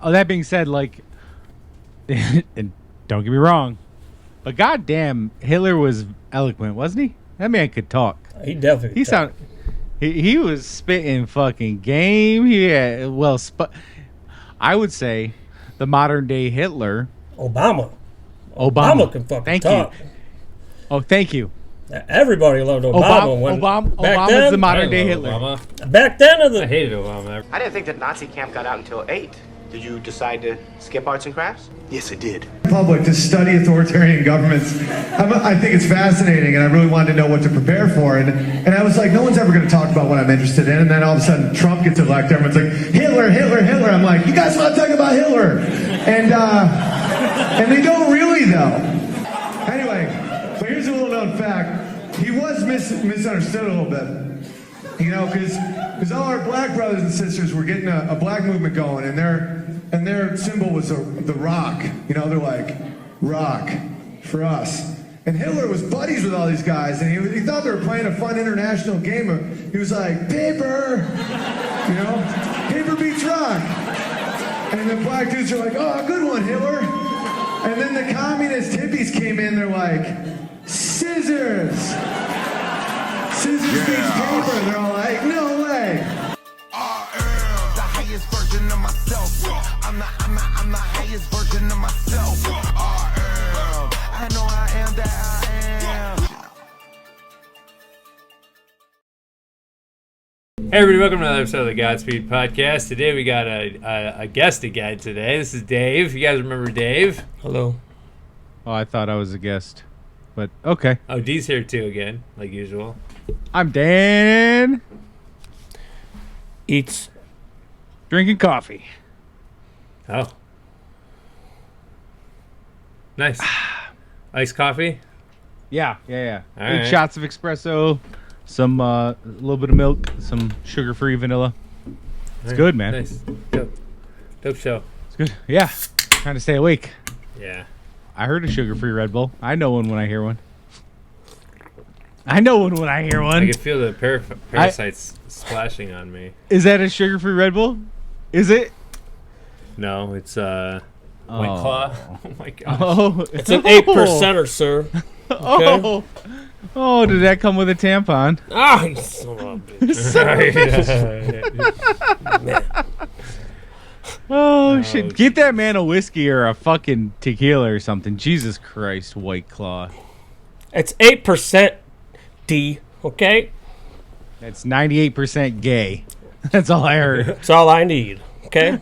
Oh, that being said, like, and don't get me wrong, but goddamn, Hitler was eloquent, wasn't he? That man could talk. He definitely. He was spitting fucking game. He had, I would say the modern day Hitler. Obama can fucking talk. Oh, thank you. Everybody loved Obama. Obama's the modern day Hitler. Obama. Back then, I hated Obama. I didn't think that Nazi camp got out until 8. Did you decide to skip arts and crafts? Yes, I did. Public to study authoritarian governments. I think it's fascinating, and I really wanted to know what to prepare for. And I was like, no one's ever going to talk about what I'm interested in. And then all of a sudden, Trump gets elected. Everyone's like, Hitler, Hitler, Hitler. I'm like, you guys want to talk about Hitler? And they don't really, though. Anyway, but here's a little known fact. He was misunderstood a little bit. You know, because all our black brothers and sisters were getting a black movement going, and their symbol was the rock. You know, they're like, rock for us. And Hitler was buddies with all these guys, and he thought they were playing a fun international game. He was like, paper, you know, paper beats rock. And the black dudes are like, oh, good one, Hitler. And then the communist hippies came in, they're like, scissors. Scissors beats paper, and they're all like, no way. The highest version of myself. I'm the highest version of myself. I know I am that I am. Hey everybody, welcome to another episode of the Godspeed Podcast. Today we got a guest again today. This is Dave. You guys remember Dave? Hello. Oh, I thought I was a guest, but okay. Oh, D's here too again, like usual. I'm Dan. Eats. Drinking coffee. Oh. Nice. Iced coffee? Yeah. All 8 right. shots of espresso, some a little bit of milk, some sugar-free vanilla. It's good, man. Nice. Dope show. It's good. Yeah. Trying to stay awake. Yeah. I heard a sugar-free Red Bull. I know one when I hear one. I know one when I hear one. I can feel the parasites splashing on me. Is that a sugar-free Red Bull? Is it? No, it's White Claw. Oh my gosh. Oh, It's an 8%er, sir. Okay? Oh, did that come with a tampon? Ah, you son of a bitch. Man. Oh, shit. Get that man a whiskey or a fucking tequila or something. Jesus Christ, White Claw. It's 8% D, okay? That's 98% gay. That's all I heard. That's all I need, okay?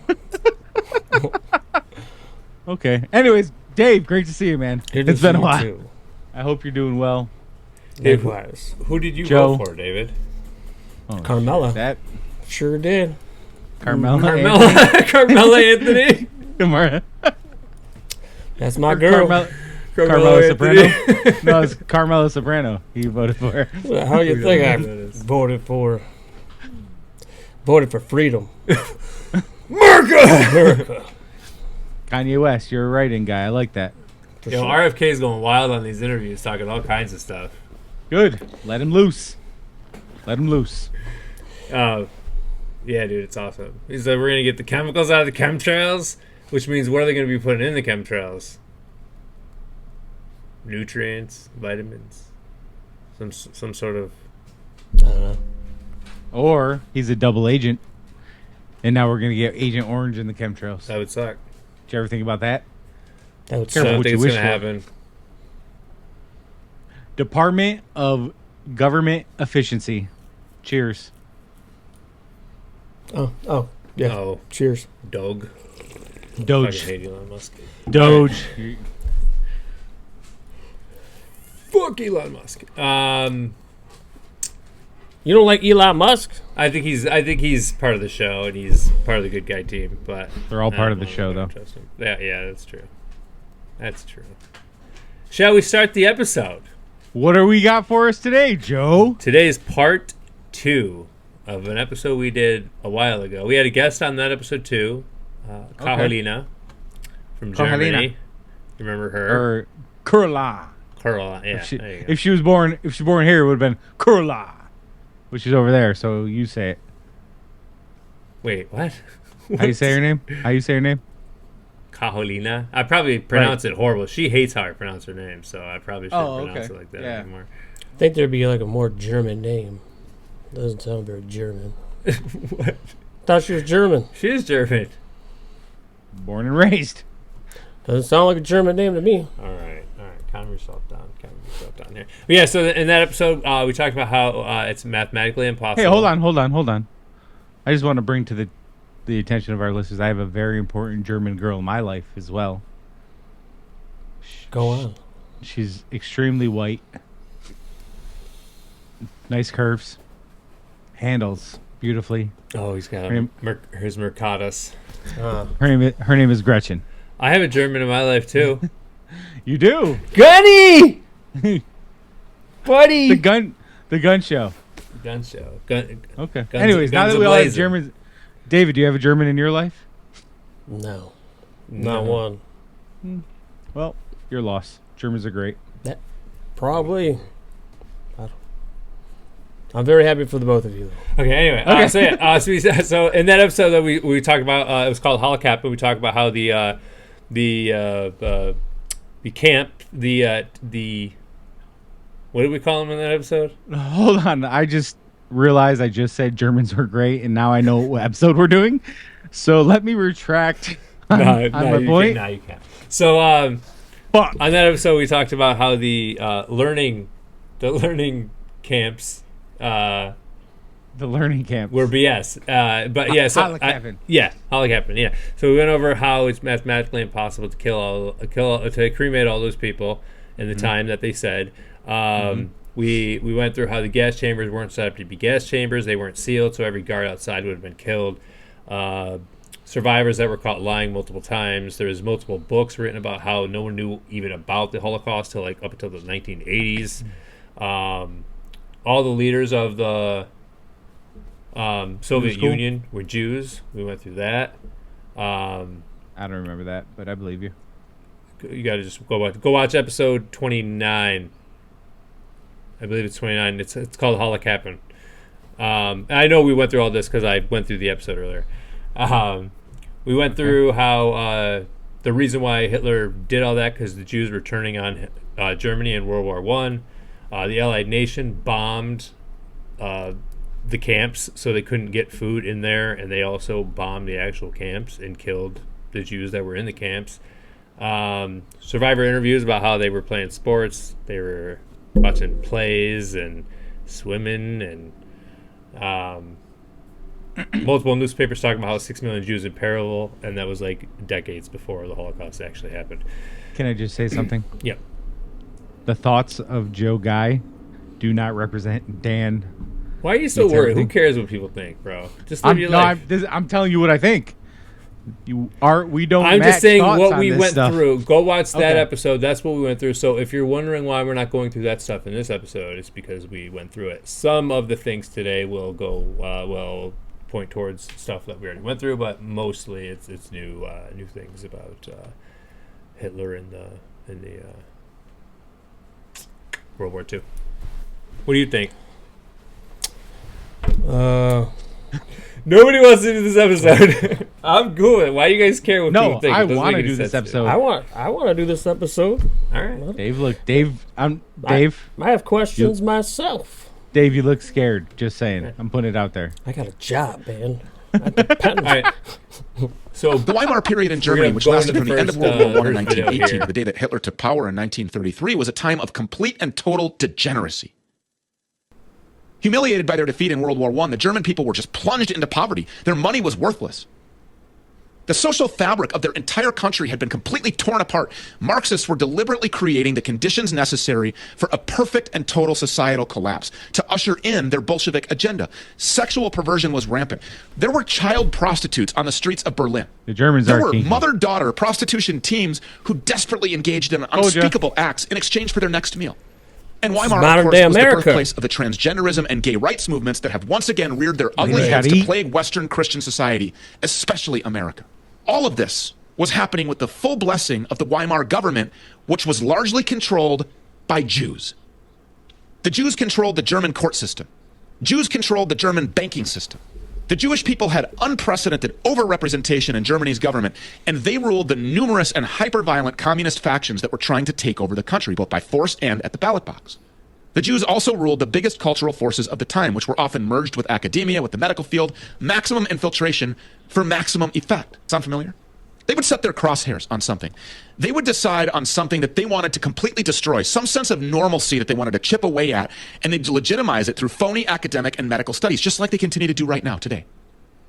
Okay. Anyways, Dave, great to see you, man. It's been a while. Too. I hope you're doing well. It was. Who did you Joe. vote for, David? Oh, Carmella. That Sure did. Carmella Anthony. Carmella. That's my girl. Carmella Soprano. No, it's Carmella Soprano. You voted for. How you think I voted for? Voted for freedom. America. Kanye West, you're a writing guy. I like that. Yo, RFK's going wild on these interviews, talking all kinds of stuff. Good. Let him loose. Let him loose. Yeah, dude, it's awesome. He's like, we're going to get the chemicals out of the chemtrails, which means what are they going to be putting in the chemtrails? Nutrients, vitamins, some sort of... I don't know. Or he's a double agent, and now we're going to get Agent Orange in the chemtrails. That would suck. Did you ever think about that? That would I Careful don't what think you it's wish going to for. happen. Department of Government Efficiency. Cheers. Oh, yeah. Oh, Cheers. Doge. Doge. Fucking hate Elon Musk. Doge. Fuck Elon Musk. You don't like Elon Musk? I think he's part of the show and he's part of the good guy team, but They're all I part don't of the know if show, I though. trust him. Yeah, that's true. That's true. Shall we start the episode? What do we got for us today, Joe? Today is part 2 of an episode we did a while ago. We had a guest on that episode too, Carolina from Germany. Carolina. You remember her? Or Kurla. Carolina. Yeah. there you go. If she was born here, it would have been Kurla, which is over there. So you say it. Wait, what? How you say her name? How you say her name? Carolina. I probably pronounce it horrible. She hates how I pronounce her name, so I probably shouldn't pronounce it like that anymore. I think there'd be like a more German name. Doesn't sound very German. What? Thought she was German. She is German. Born and raised. Doesn't sound like a German name to me. All right. Calm yourself down here. But yeah, so in that episode, we talked about how it's mathematically impossible. Hey, hold on. I just want to bring to the attention of our listeners, I have a very important German girl in my life as well. Go on. She's extremely white. Nice curves. Handles beautifully. Oh, he's got his Mercatus. Her name is Gretchen. I have a German in my life, too. You do? Gunny! Buddy! The gun show. Gun show. Okay. Guns, Anyways, now that we all have Germans, David, do you have a German in your life? No. Not one. Well, you're lost. Germans are great. Probably. I'm very happy for the both of you. Okay, anyway. So in that episode that we talked about, it was called Holocappin. We talked about how the camp, the what did we call them in that episode? Hold on. I just realized I just said Germans were great, and now I know what episode we're doing. So let me retract on my point. No, you can't. So on that episode, we talked about how the learning camps. The learning camps were BS. But yeah, so Holocappin. Holocappin. Yeah. So we went over how it's mathematically impossible to cremate all those people in the time that they said. We went through how the gas chambers weren't set up to be gas chambers. They weren't sealed, so every guard outside would have been killed. Survivors that were caught lying multiple times. There was multiple books written about how no one knew even about the Holocaust till up until the 1980s. All the leaders of the Soviet Union were Jews. We went through that. I don't remember that, but I believe you. You got to just go watch episode 29. I believe it's 29. It's called Holocappin. I know we went through all this because I went through the episode earlier. We went through how the reason why Hitler did all that because the Jews were turning on Germany in World War I. The Allied nation bombed the camps so they couldn't get food in there, and they also bombed the actual camps and killed the Jews that were in the camps. Survivor interviews about how they were playing sports, they were watching plays and swimming, and multiple newspapers talking about how 6 million Jews in peril, and that was like decades before the Holocaust actually happened. Can I just say something? Yep. The thoughts of Joe Guy do not represent Dan. Why are you so worried? Who cares what people think, bro? Just live your life. I'm telling you what I think. I'm just saying what we went through. Go watch that Okay. episode. That's what we went through. So if you're wondering why we're not going through that stuff in this episode, it's because we went through it. Some of the things today will go point towards stuff that we already went through, but mostly it's new things about Hitler and the World War II. What do you think? Nobody wants to do this episode. I'm good. Why do you guys care what people think? I want to do this episode. I want to do this episode. All right. Dave, I have questions myself. Dave, you look scared. Just saying. I'm putting it out there. I got a job, man. I depend All right. So The Weimar period in Germany, which go lasted into from the the end of first, World War I in first video 1918 here. to the day that Hitler took power in 1933, was a time of complete and total degeneracy. Humiliated by their defeat in World War I, the German people were just plunged into poverty. Their money was worthless. The social fabric of their entire country had been completely torn apart. Marxists were deliberately creating the conditions necessary for a perfect and total societal collapse to usher in their Bolshevik agenda. Sexual perversion was rampant. There were child prostitutes on the streets of Berlin. The Germans There are were kinky. mother-daughter prostitution teams who desperately engaged in unspeakable acts in exchange for their next meal. And Weimar, of modern course, day was the America. birthplace of the transgenderism and gay rights movements that have once again reared their ugly Ladies heads gotta to eat. plague Western Christian society, especially America. All of this was happening with the full blessing of the Weimar government, which was largely controlled by Jews. The Jews controlled the German court system. Jews controlled the German banking system. The Jewish people had unprecedented overrepresentation in Germany's government, and they ruled the numerous and hyper-violent communist factions that were trying to take over the country, both by force and at the ballot box. The Jews also ruled the biggest cultural forces of the time, which were often merged with academia, with the medical field, maximum infiltration for maximum effect. Sound familiar? They would set their crosshairs on something. They would decide on something that they wanted to completely destroy, some sense of normalcy that they wanted to chip away at, and they'd legitimize it through phony academic and medical studies, just like they continue to do right now today.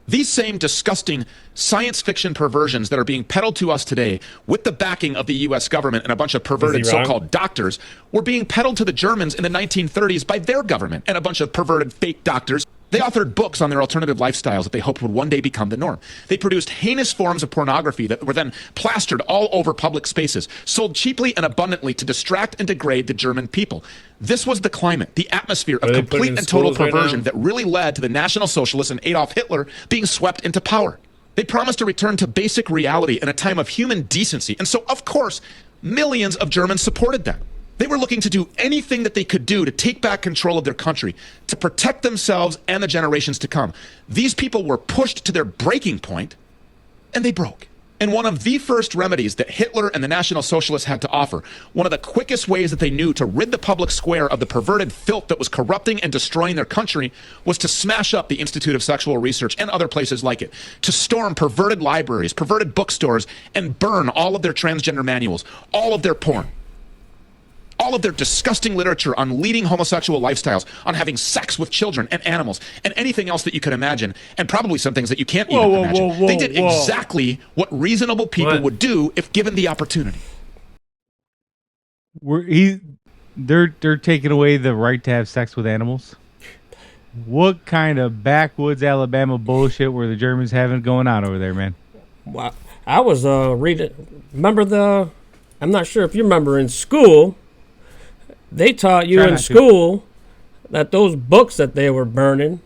These same disgusting science fiction perversions that are being peddled to us today with the backing of the U.S. government and a bunch of perverted so-called doctors were being peddled to the Germans in the 1930s by their government and a bunch of perverted fake doctors. They authored books on their alternative lifestyles that they hoped would one day become the norm. They produced heinous forms of pornography that were then plastered all over public spaces, sold cheaply and abundantly to distract and degrade the German people. This was the climate, the atmosphere of complete and total perversion that really led to the National Socialists and Adolf Hitler being swept into power. They promised a return to basic reality in a time of human decency. And so, of course, millions of Germans supported them. They were looking to do anything that they could do to take back control of their country, to protect themselves and the generations to come. These people were pushed to their breaking point, and they broke. And one of the first remedies that Hitler and the National Socialists had to offer, one of the quickest ways that they knew to rid the public square of the perverted filth that was corrupting and destroying their country, was to smash up the Institute of Sexual Research and other places like it, to storm perverted libraries, perverted bookstores, and burn all of their transgender manuals, all of their porn, all of their disgusting literature on leading homosexual lifestyles, on having sex with children and animals, and anything else that you could imagine, and probably some things that you can't even imagine. They did exactly what reasonable people would do if given the opportunity. They're taking away the right to have sex with animals. What kind of backwoods Alabama bullshit were the Germans having going on over there, man? Well, I was reading. Remember I'm not sure if you remember in school. They taught you in school that those books that they were burning,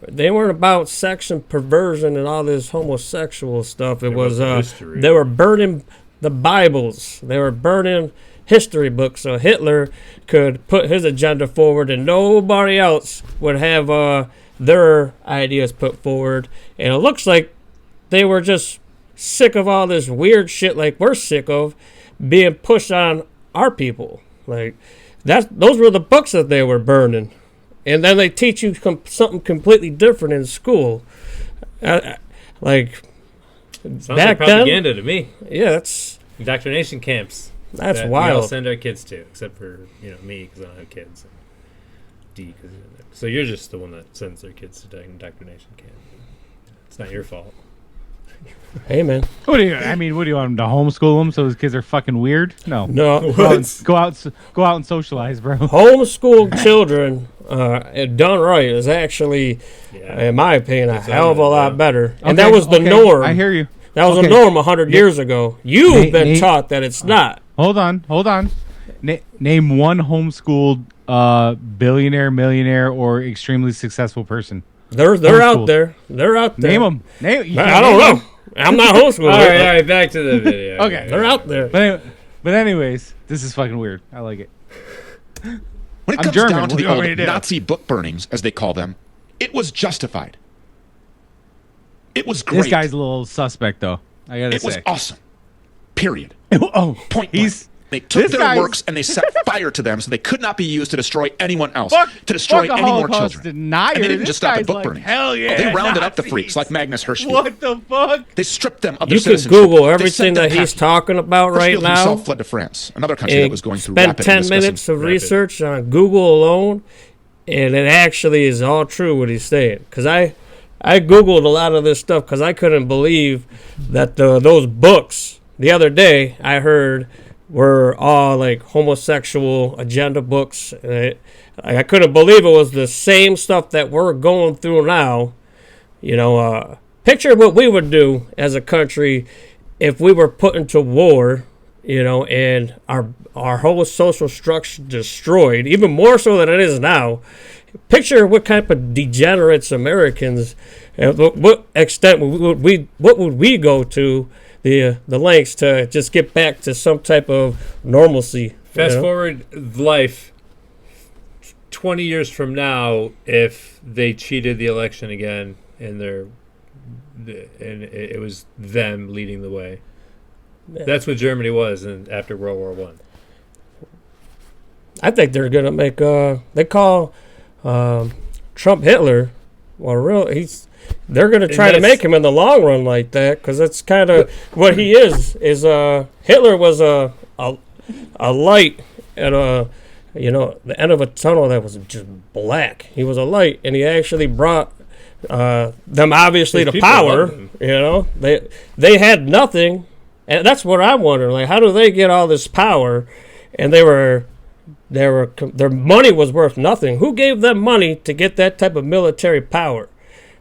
they weren't about sex and perversion and all this homosexual stuff. It was they were burning the Bibles. They were burning history books so Hitler could put his agenda forward and nobody else would have their ideas put forward. And it looks like they were just sick of all this weird shit like we're sick of being pushed on our people. Like, those were the books that they were burning, and then they teach you something completely different in school. Sounds back like propaganda to me. Yeah, that's indoctrination camps. That's that wild. We all send our kids to, except for me because I don't have kids. And D because so you're just the one that sends their kids to indoctrination camp. It's not your fault. Hey, man. What do you want them to homeschool them so his kids are fucking weird? No. Go out and socialize, bro. Homeschool children, done right, is actually, in my opinion, a hell of a lot better. And that was the norm. I hear you. That was the norm 100 years ago. You've been taught that it's not. Hold on. Name one homeschooled billionaire, millionaire, or extremely successful person. They're out there. They're out there. Name them. I don't know. I'm not homeschooled. All right, back to the video. Okay. They're out there. But anyways, this is fucking weird. I like it. When it comes down to the old Nazi book burnings, as they call them, it was justified. It was great. This guy's a little suspect, though. I gotta say. It was awesome. Period. Point blank. They took their works and they set fire to them so they could not be used to destroy anyone else, to destroy any more children. And they didn't just stop at book burnings. Hell yeah, they rounded up the freaks like Magnus Hirschfeld. What the fuck? They stripped them of their You can citizenship. Google everything that he's talking about right now. Himself fled to France, another country that was going through rapid Spend 10 minutes of research on Google alone, and it actually is all true what he's saying. Because I Googled a lot of this stuff because I couldn't believe that those books, the other day, I heard were all like homosexual agenda books. I couldn't believe it was the same stuff that we're going through now. Picture what we would do as a country if we were put into war, and our whole social structure destroyed, even more so than it is now. Picture what type of degenerates Americans, what extent what would we go to the lengths to just get back to some type of normalcy. Fast forward life 20 years from now, if they cheated the election again and it was them leading the way. Yeah. That's what Germany was after World War One. I think they're gonna make. They call Trump Hitler. Well, they're gonna try to make him in the long run like that, because that's kind of what he is. Hitler was a light at the end of a tunnel that was just black. He was a light, and he actually brought them obviously to power. They had nothing, and that's what I wonder. Like, how do they get all this power? And their money was worth nothing. Who gave them money to get that type of military power?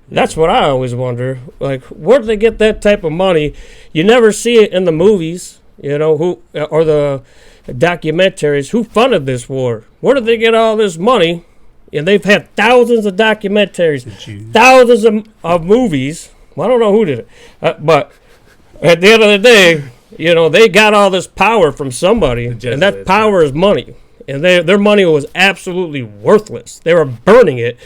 That's what I always wonder. Like, where did they get that type of money? You never see it in the movies, who or the documentaries. Who funded this war? Where did they get all this money? And they've had thousands of documentaries, thousands of movies. Well, I don't know who did it, but at the end of the day, they got all this power from somebody, and that power is money. And their money was absolutely worthless. They were burning it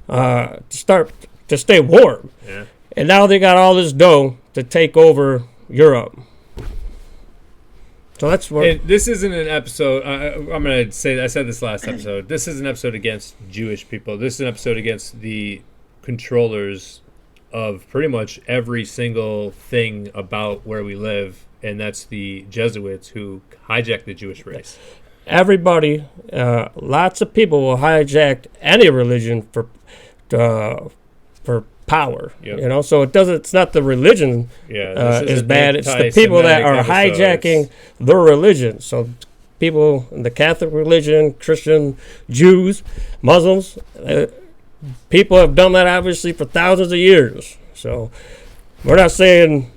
to stay warm. Yeah. And now they got all this dough to take over Europe. So that's what. This isn't an episode. I'm going to say, I said this last episode. This is an episode against Jewish people. This is an episode against the controllers of pretty much every single thing about where we live, and that's the Jesuits who hijacked the Jewish race. Everybody, lots of people will hijack any religion for power. Yep. So it's not the religion is bad. It's the people that are hijacking the religion. So people in the Catholic religion, Christian, Jews, Muslims, people have done that obviously for thousands of years. So I'm not saying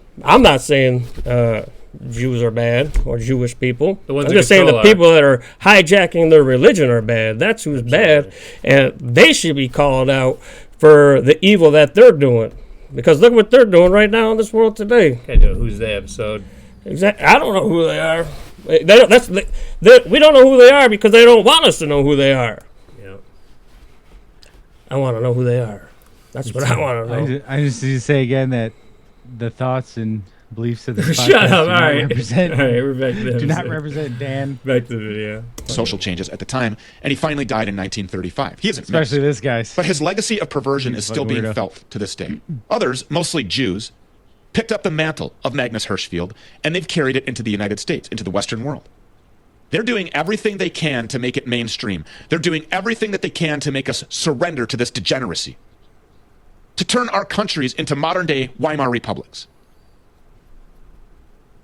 Jews are bad or Jewish people. I'm just saying the people that are hijacking their religion are bad. That's who's bad, and they should be called out for the evil that they're doing. Because look what they're doing right now in this world today. I do Who's They episode. Exactly. I don't know who they are. We don't know who they are because they don't want us to know who they are. Yeah. I want to know who they are. That's what I want to know. I just need to say again that the thoughts and beliefs of the podcast Shut up! All right, we're back to do not represent Dan. Back to the video. Social changes at the time, and he finally died in 1935. He isn't especially mixed, this guy's. but his legacy of perversion is still being felt to this day. Others, mostly Jews, picked up the mantle of Magnus Hirschfeld, and they've carried it into the United States, into the Western world. They're doing everything they can to make it mainstream. They're doing everything that they can to make us surrender to this degeneracy, to turn our countries into modern-day Weimar republics.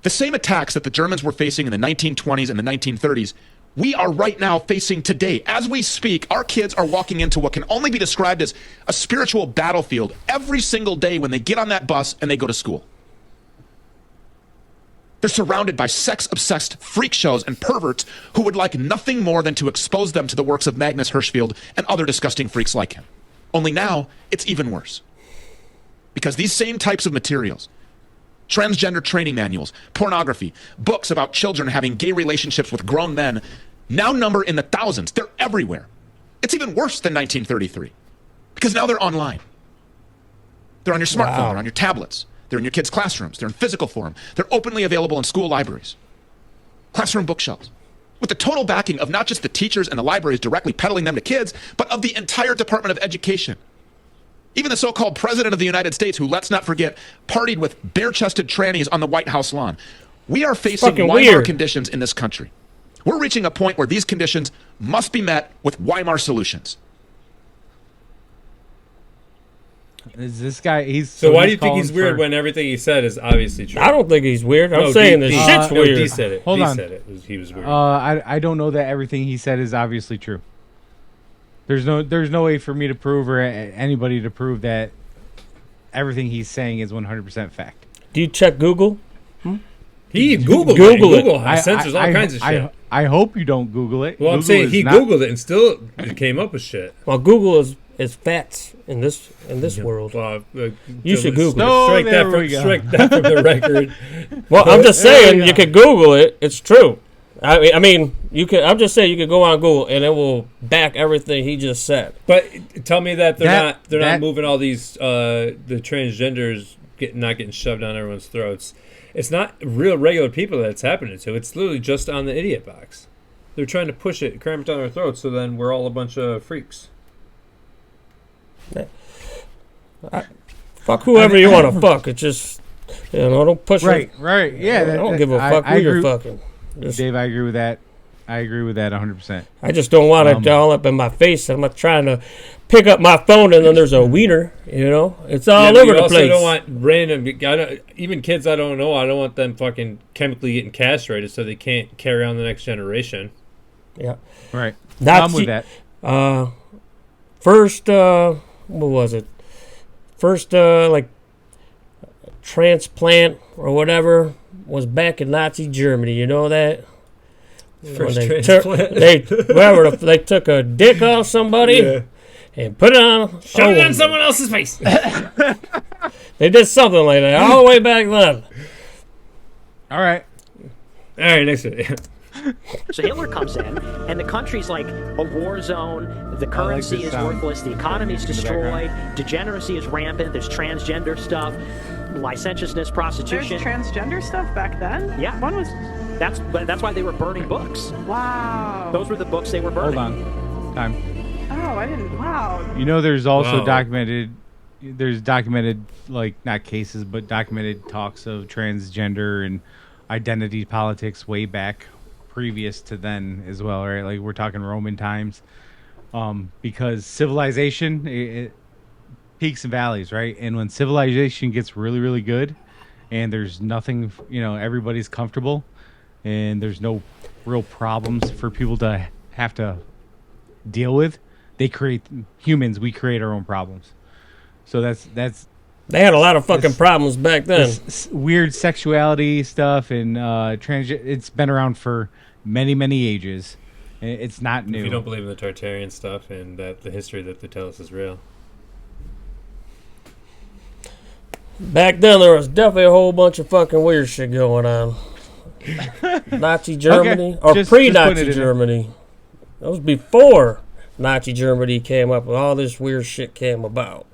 The same attacks that the Germans were facing in the 1920s and the 1930s, we are right now facing today. As we speak, our kids are walking into what can only be described as a spiritual battlefield every single day when they get on that bus and they go to school. They're surrounded by sex-obsessed freak shows and perverts who would like nothing more than to expose them to the works of Magnus Hirschfeld and other disgusting freaks like him. Only now, it's even worse. Because these same types of materials, transgender training manuals, pornography, books about children having gay relationships with grown men, now number in the thousands. They're everywhere. It's even worse than 1933. Because now they're online. They're on your smartphone, or on your tablets. They're in your kids' classrooms. They're in physical form. They're openly available in school libraries, classroom bookshelves, with the total backing of not just the teachers and the libraries directly peddling them to kids, but of the entire Department of Education. Even the so-called President of the United States, who, let's not forget, partied with bare-chested trannies on the White House lawn. We are facing Weimar conditions in this country. We're reaching a point where these conditions must be met with Weimar solutions. Is this guy? So why do you think he's weird when everything he said is obviously true? I don't think he's weird. I'm saying this shit's weird. D said it. Hold on. Said it. He was weird. I don't know that everything he said is obviously true. There's no way for me to prove or anybody to prove that everything he's saying is 100% fact. Do you check Google? He Googled it. Google censors all kinds of shit. I hope you don't Google it. Well, Google I'm saying he Googled it and still it came up with shit. Well, Google is facts in this world. You should Google it. Strike that from the record. Well, I'm just saying you could Google it. It's true. I mean, you can. I'm just saying you could go on Google and it will back everything he just said. But tell me that they're not moving all these the transgenders not getting shoved down everyone's throats. It's not real regular people that it's happening to. It's literally just on the idiot box. They're trying to push it, cram it down our throats, so then we're all a bunch of freaks. Fuck whoever you want to fuck. It's just, don't push it. Right. Yeah. I don't give a fuck who you're fucking. Dave, I agree with that. I agree with that 100%. I just don't want it all up in my face. I'm not trying to pick up my phone and then there's a wiener. It's all over the place. I don't want random. Even kids I don't know. I don't want them fucking chemically getting castrated so they can't carry on the next generation. Yeah. Right. I'm with that. First, what was it? First, like transplant or whatever was back in Nazi Germany. You know that? First they transplant. They took a dick off somebody and put it on. Shove it on someone else's face. They did something like that all the way back then. All right, next one. So Hitler comes in, and the country's like a war zone. The currency is worthless. The economy's destroyed. Degeneracy is rampant. There's transgender stuff, licentiousness, prostitution. There's transgender stuff back then? Yeah. When was... That's why they were burning books. Wow. Those were the books they were burning. hold on. Time. Oh, I didn't... Wow. There's also Wow. documented, like, not cases, but documented talks of transgender and identity politics way back previous to then as well, right? Like, we're talking Roman times. Because civilization, it peaks and valleys, right? And when civilization gets really, really good and there's nothing, everybody's comfortable and there's no real problems for people to have to deal with, we create our own problems. So that's They had a lot of fucking problems back then. weird sexuality stuff and it's been around for many, many ages. It's not new. If you don't believe in the Tartarian stuff and that the history that they tell us is real. Back then, there was definitely a whole bunch of fucking weird shit going on. Nazi Germany, or pre-Nazi Germany. That was before Nazi Germany came up, and all this weird shit came about.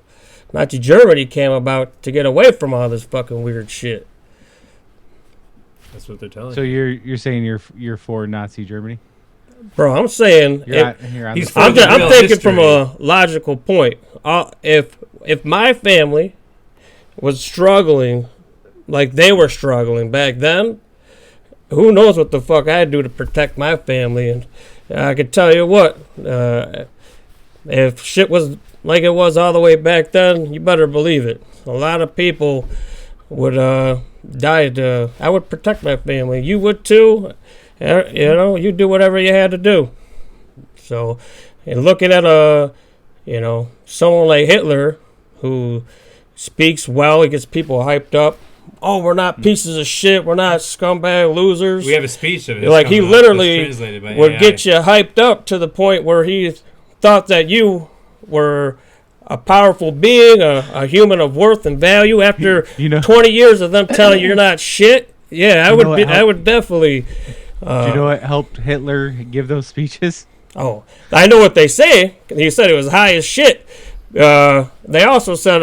Nazi Germany came about to get away from all this fucking weird shit. That's what they're telling. So you're saying you're for Nazi Germany? Bro, I'm saying I'm thinking from a logical point. If my family was struggling like they were struggling back then, who knows what the fuck I'd do to protect my family? And I can tell you what, if shit was like it was all the way back then, you better believe it. A lot of people would die. I would protect my family. You would too. You do whatever you had to do. So, and looking at someone like Hitler, who speaks well, he gets people hyped up. Oh, we're not pieces of shit. We're not scumbag losers. We have a speech of it. Like, he literally would get you hyped up to the point where he thought that you were a powerful being, a human of worth and value. After 20 years of them telling you you're not shit, I would definitely. Do you know what helped Hitler give those speeches? Oh, I know what they say. He said it was high as shit. They also said,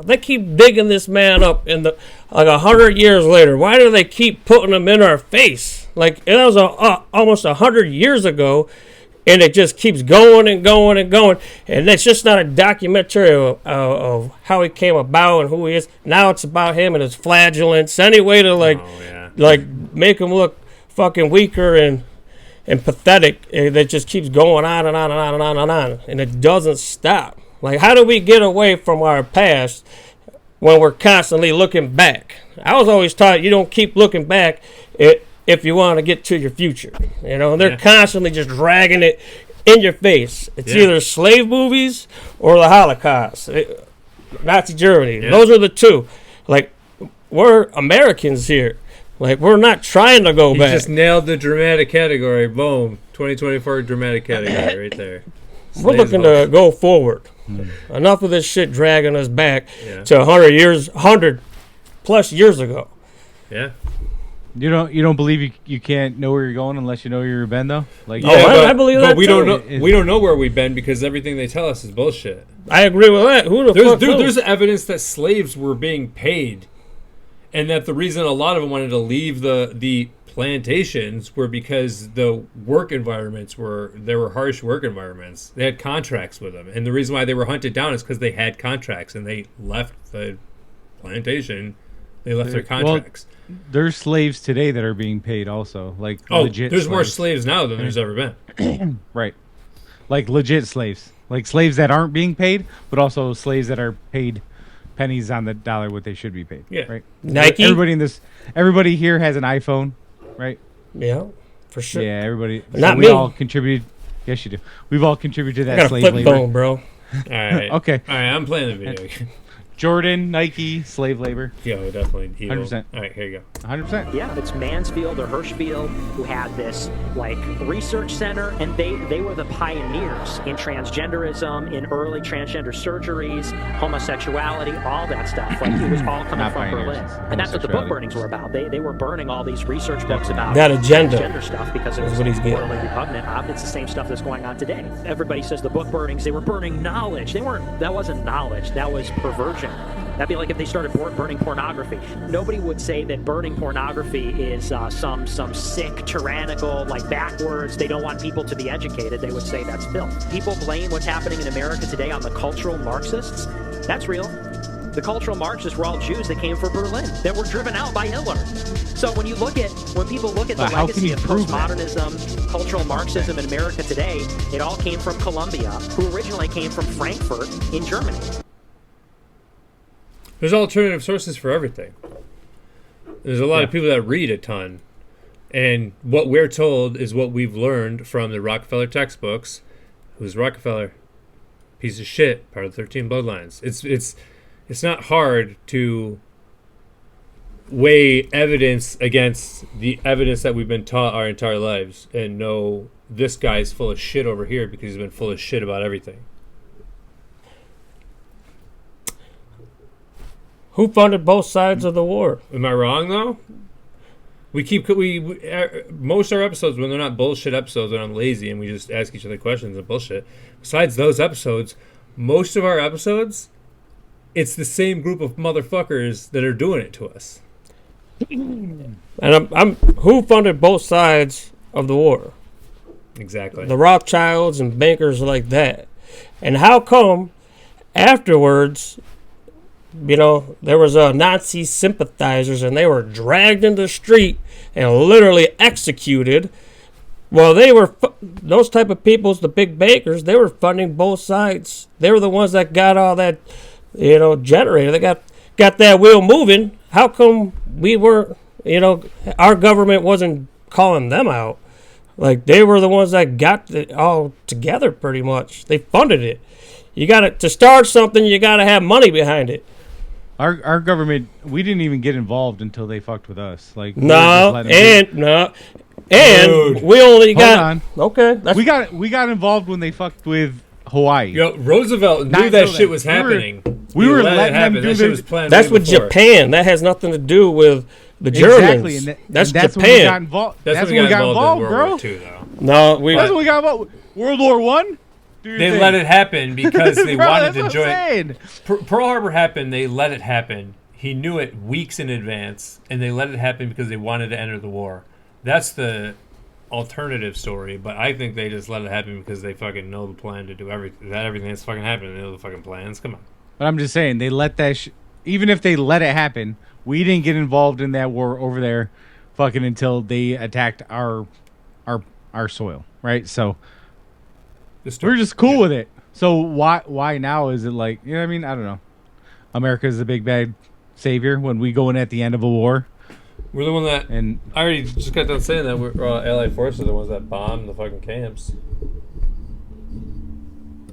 they keep digging this man up in 100 years later. Why do they keep putting him in our face? Like, it was almost 100 years ago, and it just keeps going and going and going. And it's just not a documentary of how he came about and who he is. Now it's about him and his flagellants. Any way to make him look fucking weaker and pathetic. That just keeps going on and on and on and on and on, and it doesn't stop. Like, how do we get away from our past when we're constantly looking back? I was always taught you don't keep looking back if you want to get to your future. They're constantly just dragging it in your face. It's either slave movies or the Holocaust, Nazi Germany. Yeah. Those are the two. Like, we're Americans here. Like, we're not trying to go back. You just nailed the dramatic category. Boom. 2024 dramatic category right there. We're looking to go forward. Enough of this shit dragging us back to 100 plus years ago. Yeah. You don't believe you can't know where you're going unless you know where you've been though. Like I believe that we don't too. know. We don't know where we've been because everything they tell us is bullshit. I agree with that. Who the fuck knows? There's evidence that slaves were being paid, and that the reason a lot of them wanted to leave the plantations were because the work environments were harsh work environments. They had contracts with them, and the reason why they were hunted down is because they had contracts and they left the plantation. They left their contracts. Well, there's slaves today that are being paid also, like legit. There's slaves. more slaves now than there's ever been. Right, like legit slaves, like slaves that aren't being paid, but also slaves that are paid pennies on the dollar what they should be paid. Yeah, right. Nike. Everybody here has an iPhone, right? Yeah, for sure. Yeah, everybody. Not we me. all contributed. Yes, you do. We've all contributed to I that got a slave flip labor. phone, bro. All right. Okay. All right. I'm playing the video game. Jordan, Nike, slave labor. Yeah, definitely. 100%. All right, here you go. 100%. Yeah, it's Mansfield or Hirschfield who had this like research center, and they were the pioneers in transgenderism, in early transgender surgeries, homosexuality, all that stuff. Like it was all coming Not from pioneers, Berlin, and that's what the book homosexuality. burnings were about. They were burning all these research books about That agenda transgender stuff because it is was what he's getting. morally repugnant. It's the same stuff that's going on today. Everybody says the book burnings, they were burning knowledge. They weren't. That wasn't knowledge. That was perversion. That'd be like if they started burning pornography. Nobody would say that burning pornography is some sick, tyrannical, like backwards. They don't want people to be educated. They would say that's filth. People blame what's happening in America today on the cultural Marxists. That's real. The cultural Marxists were all Jews that came from Berlin, that were driven out by Hitler. So when people look at the how can legacy you of prove that? postmodernism, cultural Marxism in America today, it all came from Columbia, who originally came from Frankfurt in Germany. There's alternative sources for everything. There's a lot of people that read a ton. And what we're told is what we've learned from the Rockefeller textbooks. Who's Rockefeller? Piece of shit, part of the 13 bloodlines. It's not hard to weigh evidence against the evidence that we've been taught our entire lives and know this guy's full of shit over here because he's been full of shit about everything. Who funded both sides of the war? Am I wrong though? Most of our episodes, when they're not bullshit episodes, when I'm lazy and we just ask each other questions and bullshit. Besides those episodes, most of our episodes, it's the same group of motherfuckers that are doing it to us. And I'm who funded both sides of the war? Exactly. The Rothschilds and bankers like that. And how come afterwards, you know, there was Nazi sympathizers and they were dragged into the street and literally executed? Well, they were those type of peoples, the big bankers. They were funding both sides. They were the ones that got all that, you know, generator. They got that wheel moving. How come we weren't? You know, our government wasn't calling them out. Like they were the ones that got it all together. Pretty much, they funded it. You got to start something. You got to have money behind it. Our government, we didn't even get involved until they fucked with us. Like We only got on. Okay. We got involved when they fucked with Hawaii. Yo, Roosevelt knew that shit was happening. We were letting them do that shit was planned. That's way with before. Japan. That has nothing to do with the Germans. Exactly, that's when we Japan. got involved. That's when we got involved, in bro. World War II, though. No, we. That's when we got involved. World War One. They let it happen because they Bro, wanted that's to what join. I'm saying. Pearl Harbor happened. They let it happen. He knew it weeks in advance, and they let it happen because they wanted to enter the war. That's the alternative story, but I think they just let it happen because they fucking know the plan to do everything. Everything that's fucking happening. They know the fucking plans. Come on. But I'm just saying, they let that. Even if they let it happen, we didn't get involved in that war over there, fucking until they attacked our soil, right? So we're just cool with it. So why now is it like, you know what I mean? I don't know. America is the big bad savior when we go in at the end of a war. We're the one that, and I already just got done saying that we're Allied forces are the ones that bombed the fucking camps.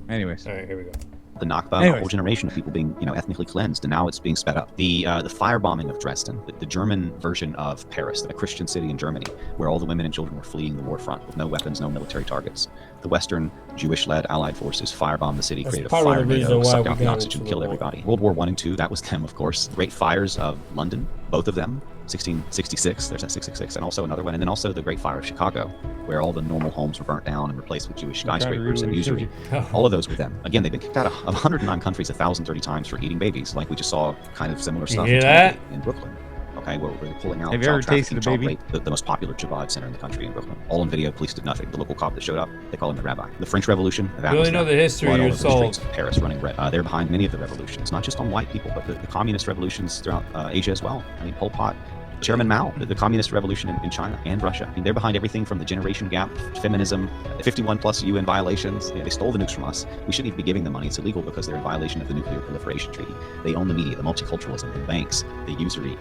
Anyways, all right, here we go. The Nakba, a whole generation of people being, ethnically cleansed, and now it's being sped up. The firebombing of Dresden, the German version of Paris, a Christian city in Germany, where all the women and children were fleeing the war front with no weapons, no military targets. The Western Jewish-led Allied forces firebombed the city, created a fire tornado, sucked out the oxygen, killed everybody. World War I and II, that was them, of course. Great fires of London, both of them, 1666. There's that 666, and also another one, and then also the Great Fire of Chicago, where all the normal homes were burnt down and replaced with Jewish skyscrapers and usury. All of those were them. Again, they've been kicked out of 109 countries 1,030 times for eating babies, like we just saw kind of similar stuff in Brooklyn. Okay, where we're pulling out Have you ever tasted a baby? The most popular jihad center in the country in Brooklyn. All on video, police did nothing. The local cop that showed up, they call him the rabbi. The French Revolution, that You was really know them. the history Blood all of over the souls. streets of Paris running red. They're behind many of the revolutions, not just on white people, but the communist revolutions throughout Asia as well. I mean, Pol Pot, Chairman Mao, the communist revolution in China and Russia. I mean, they're behind everything from the generation gap, feminism, 51 plus UN violations. They stole the nukes from us. We shouldn't even be giving them money. It's illegal because they're in violation of the Nuclear Proliferation Treaty. They own the media, the multiculturalism, the banks, the usury,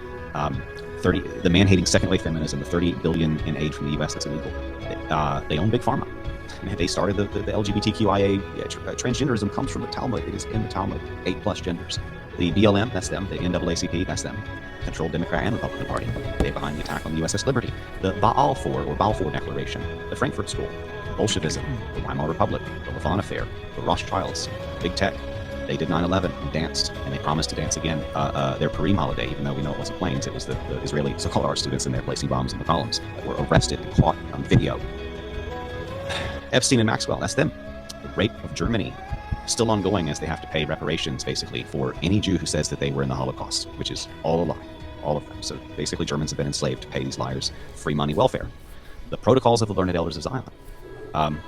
the man-hating second-wave feminism, the $38 billion in aid from the U.S. that's illegal. They own Big Pharma. They started the LGBTQIA. Transgenderism comes from the Talmud. It is in the Talmud. 8+ genders. The BLM, that's them. The NAACP, that's them. Control Democrat and Republican Party. They're behind the attack on the USS Liberty. The Balfour Declaration. The Frankfurt School. Bolshevism. The Weimar Republic. The Levant Affair. The Rothschilds. Big Tech. They did 9/11 and danced, and they promised to dance again. Their Purim holiday, even though we know it wasn't planes, it was the Israeli so-called art students in there placing bombs in the columns that were arrested and caught on video. Epstein and Maxwell, that's them. The rape of Germany, still ongoing as they have to pay reparations, basically, for any Jew who says that they were in the Holocaust, which is all a lie, all of them. So basically, Germans have been enslaved to pay these liars free money welfare. The Protocols of the Learned Elders of Zion.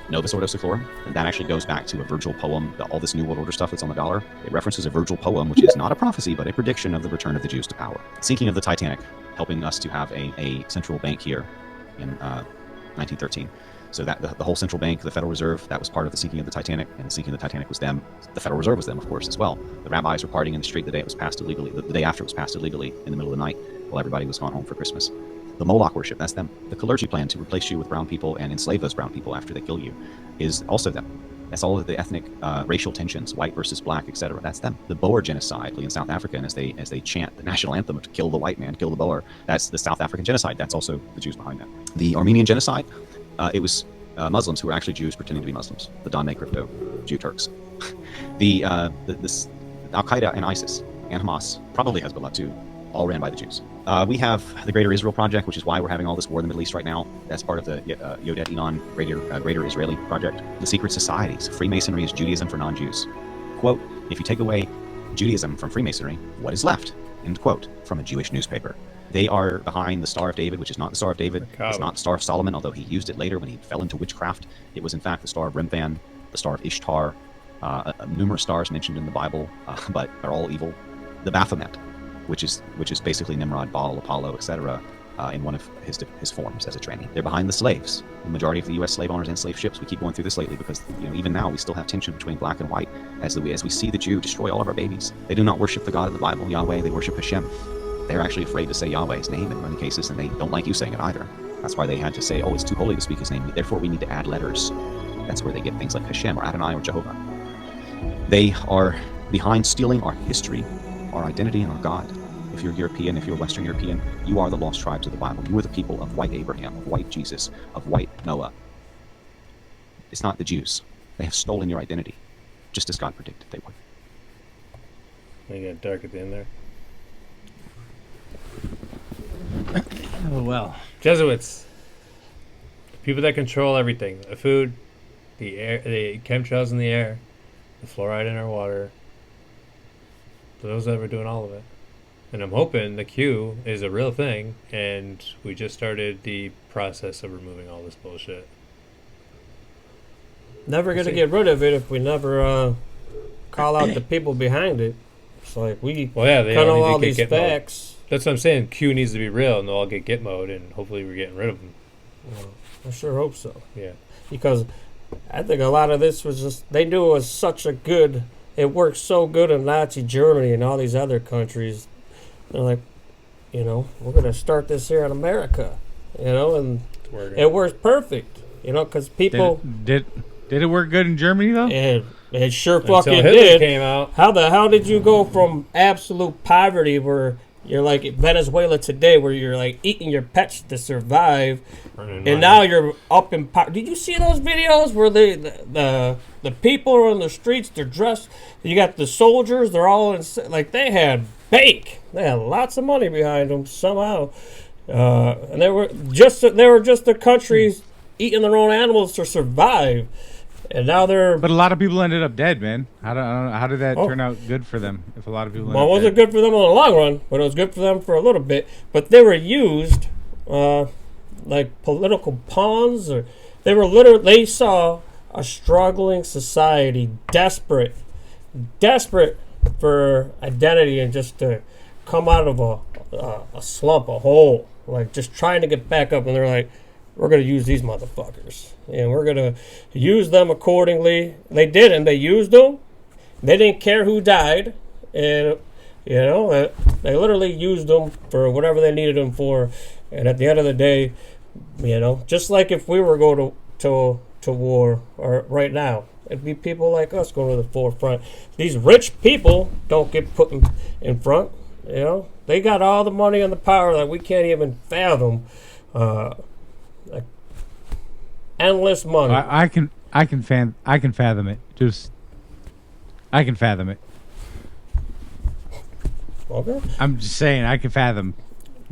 Novus Ordo Seclorum, and that actually goes back to a Virgil poem. All this New World Order stuff that's on the dollar, it references a Virgil poem, which is not a prophecy, but a prediction of the return of the Jews to power. Sinking of the Titanic, helping us to have a central bank here in 1913. So that the whole central bank, the Federal Reserve, that was part of the sinking of the Titanic, and the sinking of the Titanic was them. The Federal Reserve was them, of course, as well. The rabbis were partying in the street the day it was passed illegally, the day after it was passed illegally, in the middle of the night, while everybody was gone home for Christmas. The Moloch worship, that's them. The clergy plan to replace you with brown people and enslave those brown people after they kill you is also them. That's all of the ethnic, racial tensions, white versus black, etc. That's them. The Boer genocide in South Africa, and as they chant the national anthem to kill the white man, kill the Boer, that's the South African genocide. That's also the Jews behind that. The Armenian genocide, it was Muslims who were actually Jews pretending to be Muslims. The Don Crypto Jew Turks. The Al-Qaeda and ISIS and Hamas, probably Hezbollah too, all ran by the Jews. We have the Greater Israel Project, which is why we're having all this war in the Middle East right now. That's part of the Yodet Enon Greater Israeli Project. The secret societies. Freemasonry is Judaism for non-Jews. Quote, if you take away Judaism from Freemasonry, what is left? End quote, from a Jewish newspaper. They are behind the Star of David, which is not the Star of David. It's not the Star of Solomon, although he used it later when he fell into witchcraft. It was in fact the Star of Remphan, the Star of Ishtar, numerous stars mentioned in the Bible, but they're all evil. The Baphomet, which is basically Nimrod, Baal, Apollo, etc., in one of his forms as a tranny. They're behind the slaves. The majority of the U.S. slave owners and slave ships. We keep going through this lately because even now we still have tension between black and white as we see the Jew destroy all of our babies. They do not worship the God of the Bible, Yahweh. They worship Hashem. They're actually afraid to say Yahweh's name in many cases, and they don't like you saying it either. That's why they had to say, oh, it's too holy to speak his name. Therefore, we need to add letters. That's where they get things like Hashem or Adonai or Jehovah. They are behind stealing our history, our identity, and our God. If you're European, if you're Western European, you are the lost tribes of the Bible. You are the people of white Abraham, of white Jesus, of white Noah. It's not the Jews. They have stolen your identity, just as God predicted they would. They got dark at the end there. Oh, well. Jesuits. People that control everything. The food, the air, the chemtrails in the air, the fluoride in our water. Those that were doing all of it. And I'm hoping the Q is a real thing, and we just started the process of removing all this bullshit. Never going to get rid of it if we never call out the people behind it. It's like we they cut all all need to these get facts. mode. That's what I'm saying. Q needs to be real, and they'll all get git mode, and hopefully we're getting rid of them. Well, I sure hope so. Yeah. Because I think a lot of this was just, they knew it was such a good, it worked so good in Nazi Germany and all these other countries. They're like, we're going to start this here in America, and it works perfect, because people... Did it work good in Germany, though? It sure Until fucking Hitler did. came out. How the hell did you go from absolute poverty where you're like Venezuela today, where you're like eating your pets to survive, and now you're up in power? Did you see those videos where the people are on the streets? They're dressed. You got the soldiers. They're all in, like they had fake. They had lots of money behind them somehow, and they were just the countries eating their own animals to survive, and now they're. But a lot of people ended up dead, man. How did that turn out good for them? If a lot of people. Well, it wasn't good for them in the long run, but it was good for them for a little bit. But they were used like political pawns, or they saw a struggling society, desperate for identity and just to come out of a slump, a hole, like just trying to get back up. And they're like, we're going to use these motherfuckers, and we're going to use them accordingly. They did, and they used them. They didn't care who died, and they literally used them for whatever they needed them for. And at the end of the day, just like if we were going to war or right now, it'd be people like us going to the forefront. These rich people don't get put in front. They got all the money and the power that we can't even fathom. Like endless money. I can fathom it. I can fathom it. Okay. I'm just saying I can fathom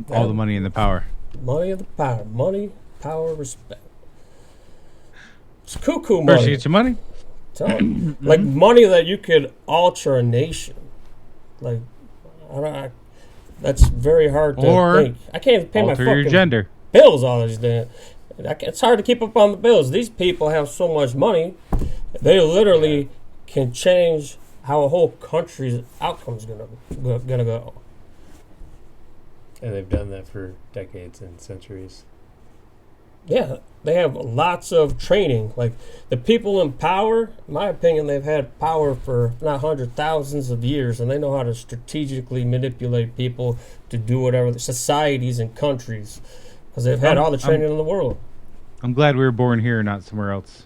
all the money and the power. Money and the power. Money, power, respect. It's cuckoo money. First you get your money. Like money that you could alter a nation. Like, that's very hard to think. I can't even pay my alter your fucking gender. bills all these days. It's hard to keep up on the bills. These people have so much money, they literally can change how a whole country's outcome's gonna go. And they've done that for decades and centuries. Yeah, they have lots of training. Like the people in power, in my opinion, they've had power for not hundreds, thousands of years, and they know how to strategically manipulate people to do whatever, societies and countries, because they've had all the training in the world. I'm glad we were born here, not somewhere else.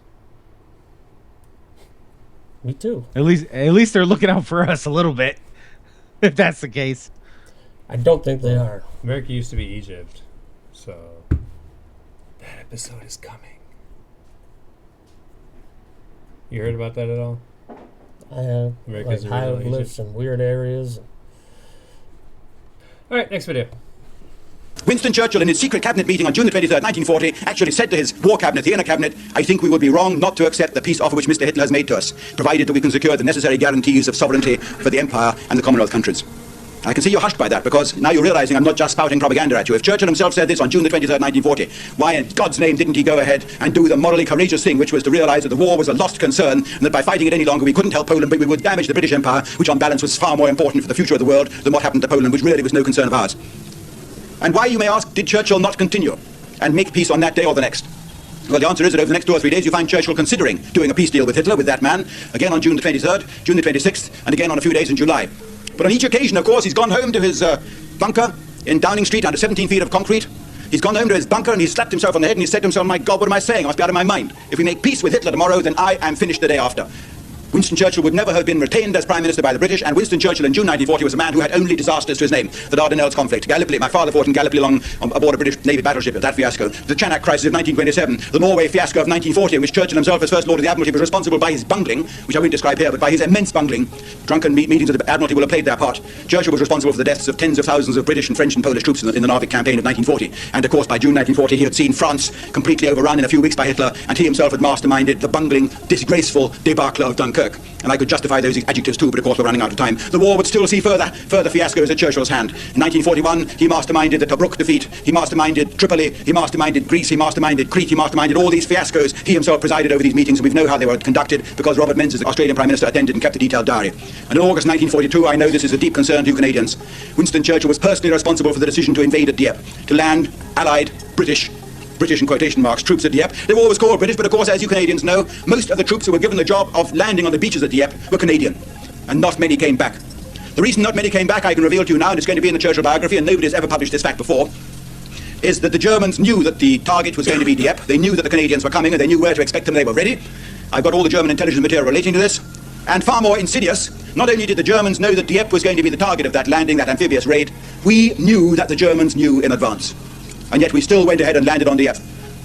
Me too. At least they're looking out for us a little bit, if that's the case. I don't think they are. America used to be Egypt, so that episode is coming. You heard about that at all? I have. America's Like, I have original lived Egypt. some weird areas. All right, next video. Winston Churchill, in his secret cabinet meeting on June the 23rd, 1940, actually said to his war cabinet, the inner cabinet, I think we would be wrong not to accept the peace offer which Mr. Hitler has made to us, provided that we can secure the necessary guarantees of sovereignty for the Empire and the Commonwealth countries. I can see you're hushed by that, because now you're realizing I'm not just spouting propaganda at you. If Churchill himself said this on June the 23rd, 1940, why in God's name didn't he go ahead and do the morally courageous thing, which was to realize that the war was a lost concern, and that by fighting it any longer we couldn't help Poland, but we would damage the British Empire, which on balance was far more important for the future of the world than what happened to Poland, which really was no concern of ours. And why, you may ask, did Churchill not continue and make peace on that day or the next? Well, the answer is that over the next 2 or 3 days you find Churchill considering doing a peace deal with Hitler, with that man, again on June the 23rd, June the 26th, and again on a few days in July. But on each occasion, of course, he's gone home to his bunker in Downing Street under 17 feet of concrete. He's gone home to his bunker and he's slapped himself on the head and he said to himself, my God, what am I saying? I must be out of my mind. If we make peace with Hitler tomorrow, then I am finished the day after. Winston Churchill would never have been retained as Prime Minister by the British, and Winston Churchill in June 1940 was a man who had only disasters to his name. The Dardanelles conflict, Gallipoli, my father fought in Gallipoli aboard a British Navy battleship, that fiasco. The Chanak crisis of 1927, the Norway fiasco of 1940, in which Churchill himself as First Lord of the Admiralty was responsible by his bungling, which I won't describe here, but by his immense bungling. Drunken meetings of the Admiralty will have played their part. Churchill was responsible for the deaths of tens of thousands of British and French and Polish troops in the Narvik campaign of 1940. And of course, by June 1940, he had seen France completely overrun in a few weeks by Hitler, and he himself had masterminded the bungling, disgraceful debacle of Dunkirk. And I could justify those adjectives too, but of course we're running out of time. The war would still see further fiascos at Churchill's hand. In 1941, he masterminded the Tobruk defeat, he masterminded Tripoli, he masterminded Greece, he masterminded Crete, he masterminded all these fiascos. He himself presided over these meetings, and we know how they were conducted because Robert Menzies, the Australian Prime Minister, attended and kept a detailed diary. And in August 1942, I know this is a deep concern to Canadians, Winston Churchill was personally responsible for the decision to invade at Dieppe, to land Allied, British in quotation marks, troops at Dieppe. They were always called British, but of course, as you Canadians know, most of the troops who were given the job of landing on the beaches at Dieppe were Canadian, and not many came back. The reason not many came back, I can reveal to you now, and it's going to be in the Churchill biography, and nobody has ever published this fact before, is that the Germans knew that the target was going to be Dieppe. They knew that the Canadians were coming, and they knew where to expect them. They were ready. I've got all the German intelligence material relating to this. And far more insidious, not only did the Germans know that Dieppe was going to be the target of that landing, that amphibious raid, we knew that the Germans knew in advance. And yet we still went ahead and landed on Dieppe.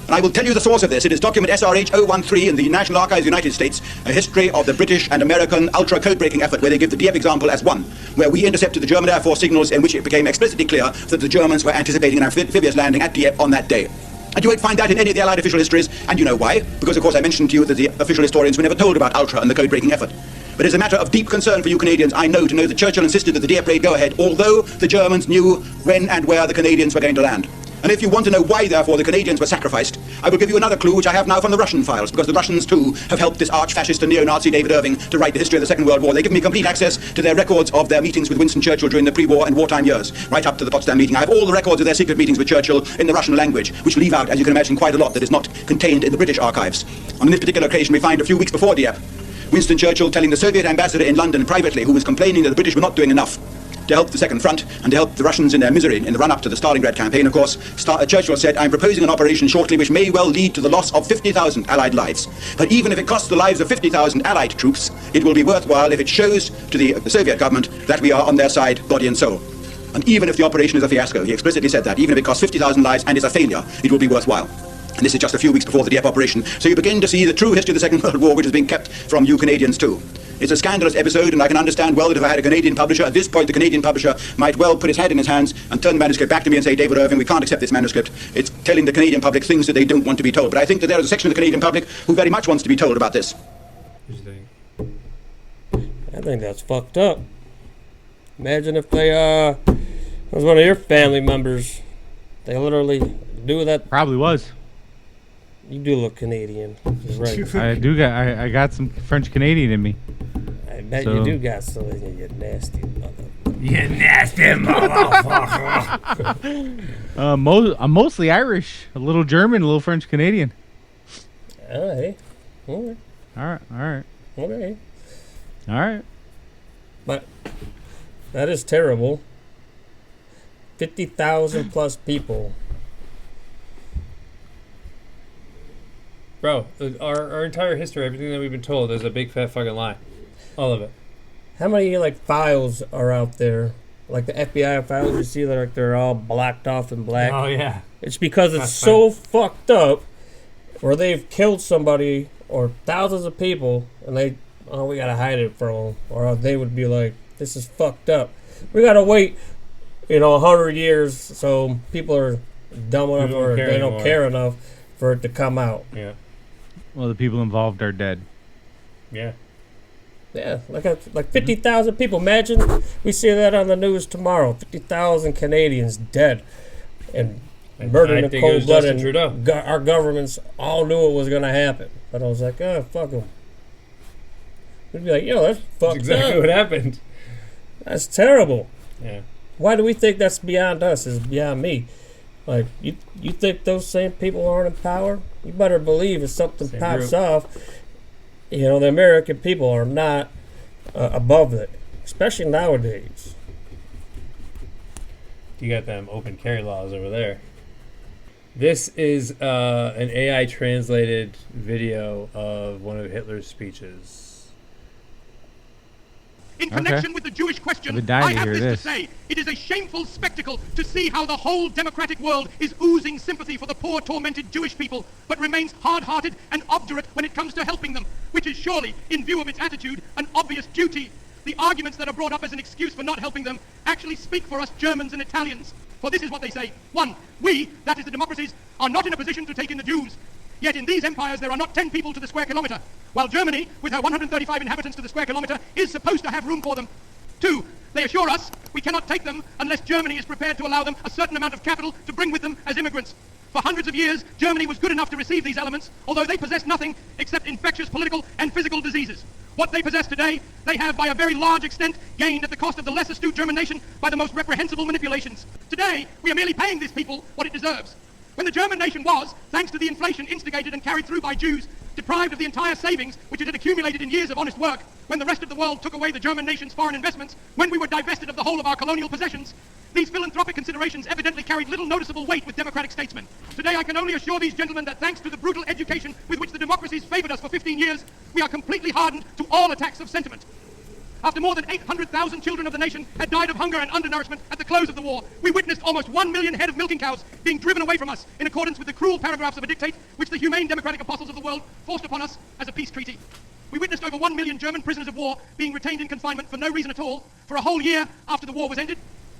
And I will tell you the source of this. It is document SRH 013 in the National Archives of the United States, a history of the British and American ultra code-breaking effort, where they give the Dieppe example as one, where we intercepted the German Air Force signals in which it became explicitly clear that the Germans were anticipating an amphibious landing at Dieppe on that day. And you won't find that in any of the Allied official histories, and you know why. Because, of course, I mentioned to you that the official historians were never told about ultra and the code-breaking effort. But as a matter of deep concern for you Canadians, I know that Churchill insisted that the Dieppe raid go ahead, although the Germans knew when and where the Canadians were going to land. And if you want to know why, therefore, the Canadians were sacrificed, I will give you another clue which I have now from the Russian files, because the Russians, too, have helped this arch-fascist and neo-Nazi David Irving to write the history of the Second World War. They give me complete access to their records of their meetings with Winston Churchill during the pre-war and wartime years, right up to the Potsdam meeting. I have all the records of their secret meetings with Churchill in the Russian language, which leave out, as you can imagine, quite a lot that is not contained in the British archives. On this particular occasion, we find a few weeks before Dieppe, Winston Churchill telling the Soviet ambassador in London privately, who was complaining that the British were not doing enough to help the Second Front and to help the Russians in their misery in the run-up to the Stalingrad campaign, of course, Churchill said, "I'm proposing an operation shortly which may well lead to the loss of 50,000 Allied lives. But even if it costs the lives of 50,000 Allied troops, it will be worthwhile if it shows to the Soviet government that we are on their side, body and soul. And even if the operation is a fiasco," he explicitly said that, even if it costs 50,000 lives and is a failure, it will be worthwhile. And this is just a few weeks before the Dieppe operation. So you begin to see the true history of the Second World War, which is being kept from you Canadians too. It's a scandalous episode, and I can understand well that if I had a Canadian publisher, at this point the Canadian publisher might well put his head in his hands and turn the manuscript back to me and say, "David Irving, we can't accept this manuscript. It's telling the Canadian public things that they don't want to be told." But I think that there is a section of the Canadian public who very much wants to be told about this. I think that's fucked up. Imagine if they, was one of your family members. They literally do that. Probably was. You do look Canadian. You're right. I got some French Canadian in me. I bet you do got some in you, you nasty motherfucker. You nasty motherfucker. I'm mostly Irish, a little German, a little French Canadian. Oh, hey. Okay. All right. Okay. All right. But that is terrible. 50,000 plus people. Bro, our entire history, everything that we've been told is a big fat fucking lie. All of it. How many files are out there? Like the FBI files you see that they're all blocked off in black. Oh yeah. It's because it's so fucked up where they've killed somebody or thousands of people and we gotta hide it from them. Or they would be like, this is fucked up. We gotta wait, 100 years so people are dumb enough or they don't care enough for it to come out. Yeah. Well, the people involved are dead. Yeah. Yeah, like 50,000 people. Imagine we see that on the news tomorrow. 50,000 Canadians dead and murdered in cold blood. And our governments all knew it was going to happen. But I was like, oh, fuck them. We'd be like, that's fucked exactly up. What happened. That's terrible. Yeah. Why do we think that's beyond us? It's beyond me. Like, you think those same people aren't in power? You better believe if something pops off, the American people are not above it, especially nowadays. You got them open carry laws over there. This is an AI translated video of one of Hitler's speeches. In connection with the Jewish question, I have this to say. It is a shameful spectacle to see how the whole democratic world is oozing sympathy for the poor, tormented Jewish people, but remains hard-hearted and obdurate when it comes to helping them, which is surely, in view of its attitude, an obvious duty. The arguments that are brought up as an excuse for not helping them actually speak for us Germans and Italians. For this is what they say. 1. We, that is the democracies, are not in a position to take in the Jews. Yet in these empires there are not 10 people to the square kilometer, while Germany, with her 135 inhabitants to the square kilometer, is supposed to have room for them. 2. They assure us we cannot take them unless Germany is prepared to allow them a certain amount of capital to bring with them as immigrants. For hundreds of years, Germany was good enough to receive these elements, although they possessed nothing except infectious political and physical diseases. What they possess today, they have by a very large extent gained at the cost of the less astute German nation by the most reprehensible manipulations. Today, we are merely paying this people what it deserves. When the German nation was, thanks to the inflation instigated and carried through by Jews, deprived of the entire savings which it had accumulated in years of honest work, when the rest of the world took away the German nation's foreign investments, when we were divested of the whole of our colonial possessions, these philanthropic considerations evidently carried little noticeable weight with democratic statesmen. Today I can only assure these gentlemen that thanks to the brutal education with which the democracies favored us for 15 years, we are completely hardened to all attacks of sentiment. after more than 800,000 children of the nation had died of hunger and undernourishment at the close of the war, we witnessed almost 1 million head of milking cows being driven away from us in accordance with the cruel paragraphs of a dictate which the humane democratic apostles of the world forced upon us as a peace treaty. We witnessed over 1 million German prisoners of war being retained in confinement for no reason at all for a whole year after the war was ended.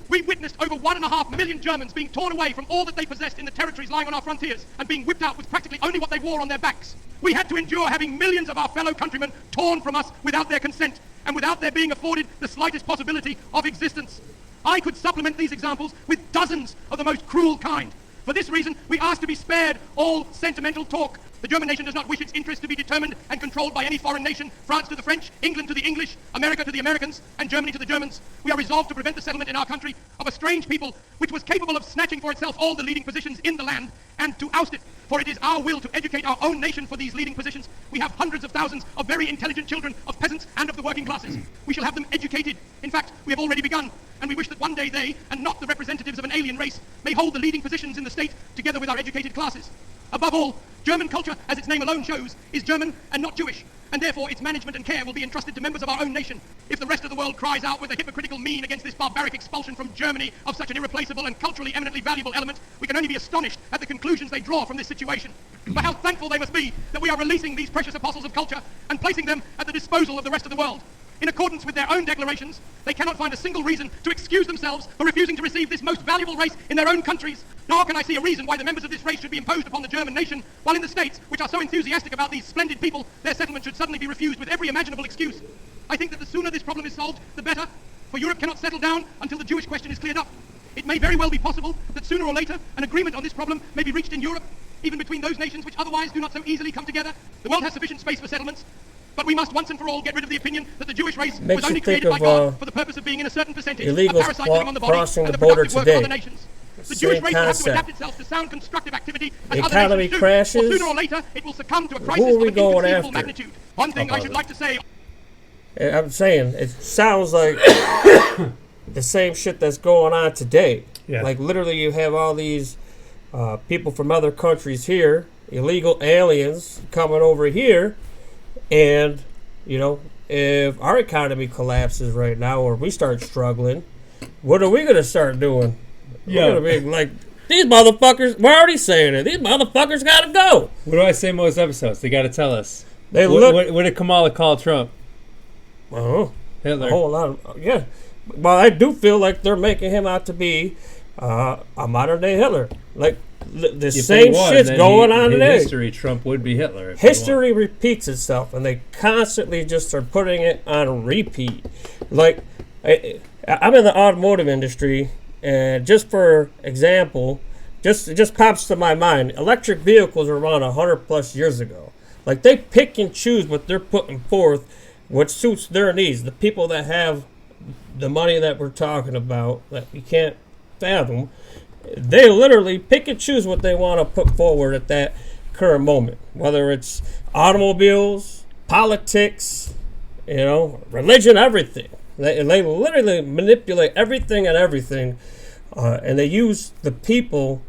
We witnessed over 1.5 million Germans being torn away from all that they possessed in the territories lying on our frontiers and being whipped out with practically only what they wore on their backs. We had to endure having millions of our fellow countrymen torn from us without their consent and without their being afforded the slightest possibility of existence. I could supplement these examples with dozens of the most cruel kind. For this reason, we ask to be spared all sentimental talk. The German nation does not wish its interests to be determined and controlled by any foreign nation, France to the French, England to the English, America to the Americans, and Germany to the Germans. We are resolved to prevent the settlement in our country of a strange people which was capable of snatching for itself all the leading positions in the land and to oust it. For it is our will to educate our own nation for these leading positions. We have hundreds of thousands of very intelligent children of peasants and of the working classes. We shall have them educated. In fact, we have already begun, and we wish that one day they, and not the representatives of an alien race, may hold the leading positions in the state together with our educated classes. Above all, German culture, as its name alone shows, is German and not Jewish, and therefore its management and care will be entrusted to members of our own nation. If the rest of the world cries out with a hypocritical mien against this barbaric expulsion from Germany of such an irreplaceable and culturally eminently valuable element, we can only be astonished at the conclusions they draw from this situation. But how thankful they must be that we are releasing these precious apostles of culture and placing them at the disposal of the rest of the world. In accordance with their own declarations, they cannot find a single reason to excuse themselves for refusing to receive this most valuable race in their own countries. Nor can I see a reason why the members of this race should be imposed upon the German nation, while in the States, which are so enthusiastic about these splendid people, their settlement should suddenly be refused with every imaginable excuse. I think that the sooner this problem is solved, the better, for Europe cannot settle down until the Jewish question is cleared up. It may very well be possible that sooner or later an agreement on this problem may be reached in Europe, even between those nations which otherwise do not so easily come together. The world has sufficient space for settlements, but we must once and for all get rid of the opinion that the Jewish race was only created by God for the purpose of being in a certain percentage a parasite living on the body crossing and the the border productive work of today. other nations. The Jewish race will have to adapt itself to sound constructive activity as The other economy nations do, crashes. or sooner or later it will succumb to a Who crisis are we of an going inconceivable after? magnitude. One thing I should like to say. I'm saying it sounds like the same shit that's going on today. Yeah. Like literally, you have all these people from other countries here, illegal aliens coming over here, and you know, if our economy collapses right now or we start struggling, what are we gonna start doing? Yeah. We're gonna be like, these motherfuckers. We're already saying it. These motherfuckers gotta go. What do I say most episodes? They got to tell us. They What did Kamala call Trump? Hitler. A whole lot of, yeah. Well, I do feel like they're making him out to be a modern day Hitler. Like the If same he was, shit's then going on in today. history, Trump would be Hitler. If he History repeats itself, and they constantly just are putting it on repeat. Like I'm in the automotive industry, and just for example, it just pops to my mind. Electric vehicles were around 100+ years ago. Like they pick and choose what they're putting forth, what suits their needs. The people that have the money that we're talking about that we can't fathom, they literally pick and choose what they want to put forward at that current moment. Whether it's automobiles, politics, you know, religion, everything. They literally manipulate everything and everything, and they use the people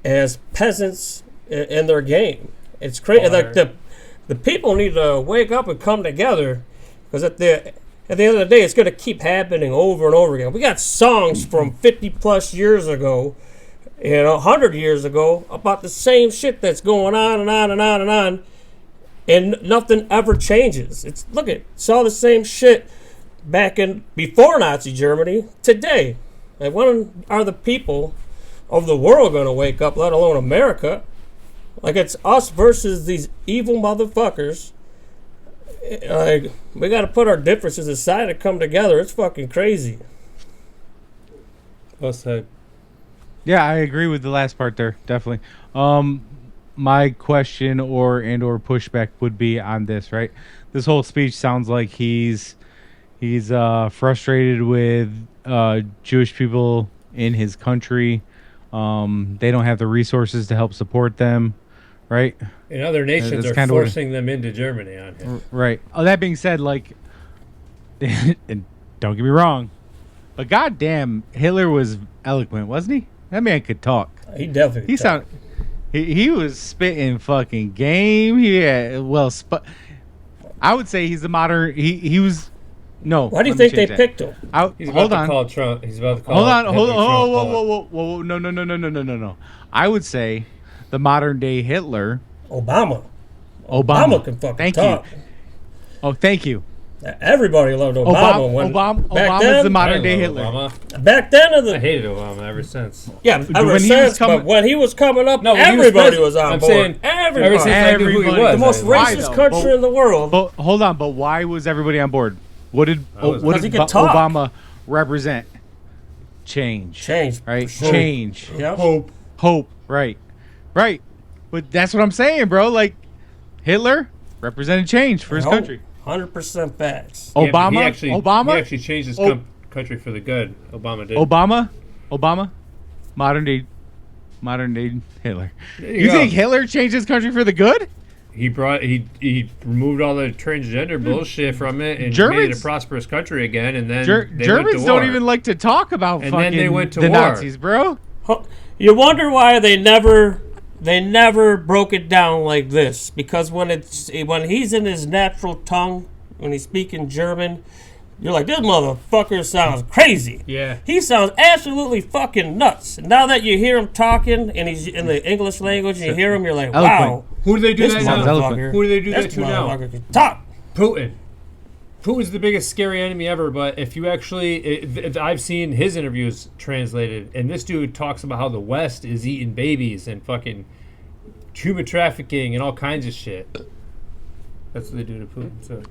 as peasants in their game. It's crazy. Like the people need to wake up and come together, because at the end of the day, it's going to keep happening over and over again. We got songs from 50+ years ago, you know, 100 years ago, about the same shit that's going on and on and on and on, and nothing ever changes. It's all the same shit back in before Nazi Germany today. Like, when are the people of the world going to wake up, let alone America? Like, it's us versus these evil motherfuckers. Like, we got to put our differences aside and come together. It's fucking crazy. Well said. Yeah, I agree with the last part there, definitely. My question or pushback would be on this, right? This whole speech sounds like he's frustrated with Jewish people in his country. They don't have the resources to help support them, right? And other nations That's are forcing them into Germany on him. Right. Oh, that being said, like, and don't get me wrong, but goddamn, Hitler was eloquent, wasn't he? That man could talk. He definitely he was spitting fucking game. He had, I would say he's the modern. He was No. Why do you let me think they change that. picked him? He's Hold about to on. call Trump. He's about to call. Hold on. Hold on. Hitler Trump. Whoa. No. I would say the modern day Hitler. Obama. Obama can fucking Thank talk. you. Oh, thank you. Everybody loved Obama. Obama's the modern day Hitler. Obama. Back then, I hated Obama ever since. Yeah, ever since. But when he was coming up, No, when he was everybody president, was on I'm board. saying Everybody. ever since I knew who he was. The most Why, racist though? country in the world. But hold on. But why was everybody on board? What did Because he could talk. Obama represent? Change. Right. Sure. Change. Yep. Hope. Right. But that's what I'm saying, bro. Like Hitler represented change for his country. 100% facts. Obama. He actually changed his country for the good. Obama did. Obama. Modern day Hitler. You think Hitler changed his country for the good? He removed all the transgender bullshit from it and made it a prosperous country again. And then Germans don't even like to talk about and fucking then they went to the war. Nazis, bro. You wonder why they never broke it down like this, because when he's in his natural tongue, when he's speaking German, you're like, this motherfucker sounds crazy. Yeah. He sounds absolutely fucking nuts. And now that you hear him talking and he's in the English language and you hear him, you're like, wow. Who do they do this that now? motherfucker- Who do they do this that to now? motherfucker can talk. Putin. Putin's the biggest scary enemy ever, but if you actually, I've seen his interviews translated, and this dude talks about how the West is eating babies and fucking human trafficking and all kinds of shit. That's what they do to Putin. So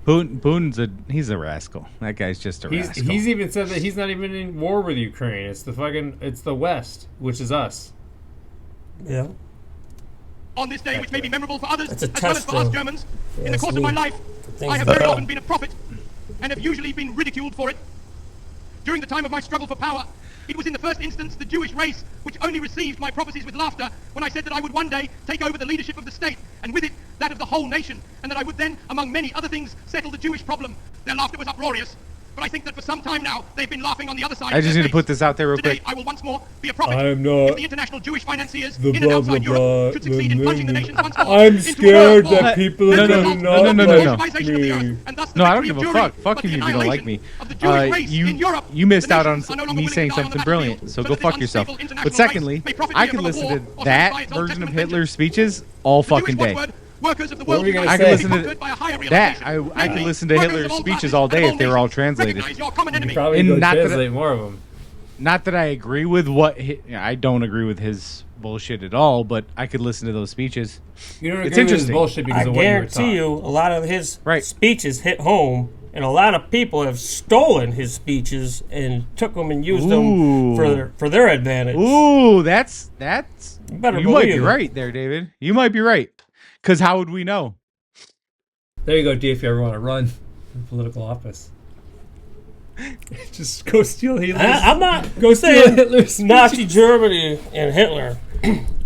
Putin's he's a rascal. That guy's just a rascal. He's even said that he's not even in war with Ukraine. It's the West, which is us. Yeah. On this day, which may be memorable for others That's a as well as for us test, Germans, yeah, in the course of my life, things I have that very help. often been a prophet and have usually been ridiculed for it. During the time of my struggle for power, it was in the first instance the Jewish race which only received my prophecies with laughter when I said that I would one day take over the leadership of the state, and with it, that of the whole nation, and that I would then, among many other things, settle the Jewish problem. Their laughter was uproarious, but I think that for some time now, they've been laughing on the other side. I just need to put this out there real Today, quick. I will once more be a prophet. I am not if the international Jewish financiers the in and blah, outside blah, Europe blah, should succeed in plunging the nations once more I'm into a scared world war, that people then are the gonna result not will be the like Islamization of the earth, me. and thus the No, I don't victory give of a Jewry, fuck. but Fuck the you if you don't like me. annihilation of the Jewish race You in Europe. you missed The out on nations are no longer me willing saying to die on the something battlefield, brilliant. So that go this fuck yourself. unstable But international secondly, race may profit I here can from a listen war to authorized by that its Old version of Testament Hitler's speeches all The fucking Jewish day. watchword, workers of the What world were you gonna unite, I can say? listen conquered by a higher that. realization. I can Namely, listen to workers Hitler's of all speeches classes all and day of if they were all nations, translated. recognize your common enemy. Probably And go not that- translate more of them. Not that I agree with what I don't agree with his bullshit at all, but I could listen to those speeches. You don't It's agree with his interesting. bullshit because I of what you were guarantee taught. you, a lot of his speeches hit home, and a lot of people have stolen his speeches and took them and used them for their advantage. Ooh, that's You better you might be believe it. right there, David. You might be right. Because how would we know? There you go, D, if you ever want to run for political office. Just go steal Hitler's. I'm not Go steal saying Hitler's Nazi Germany and Hitler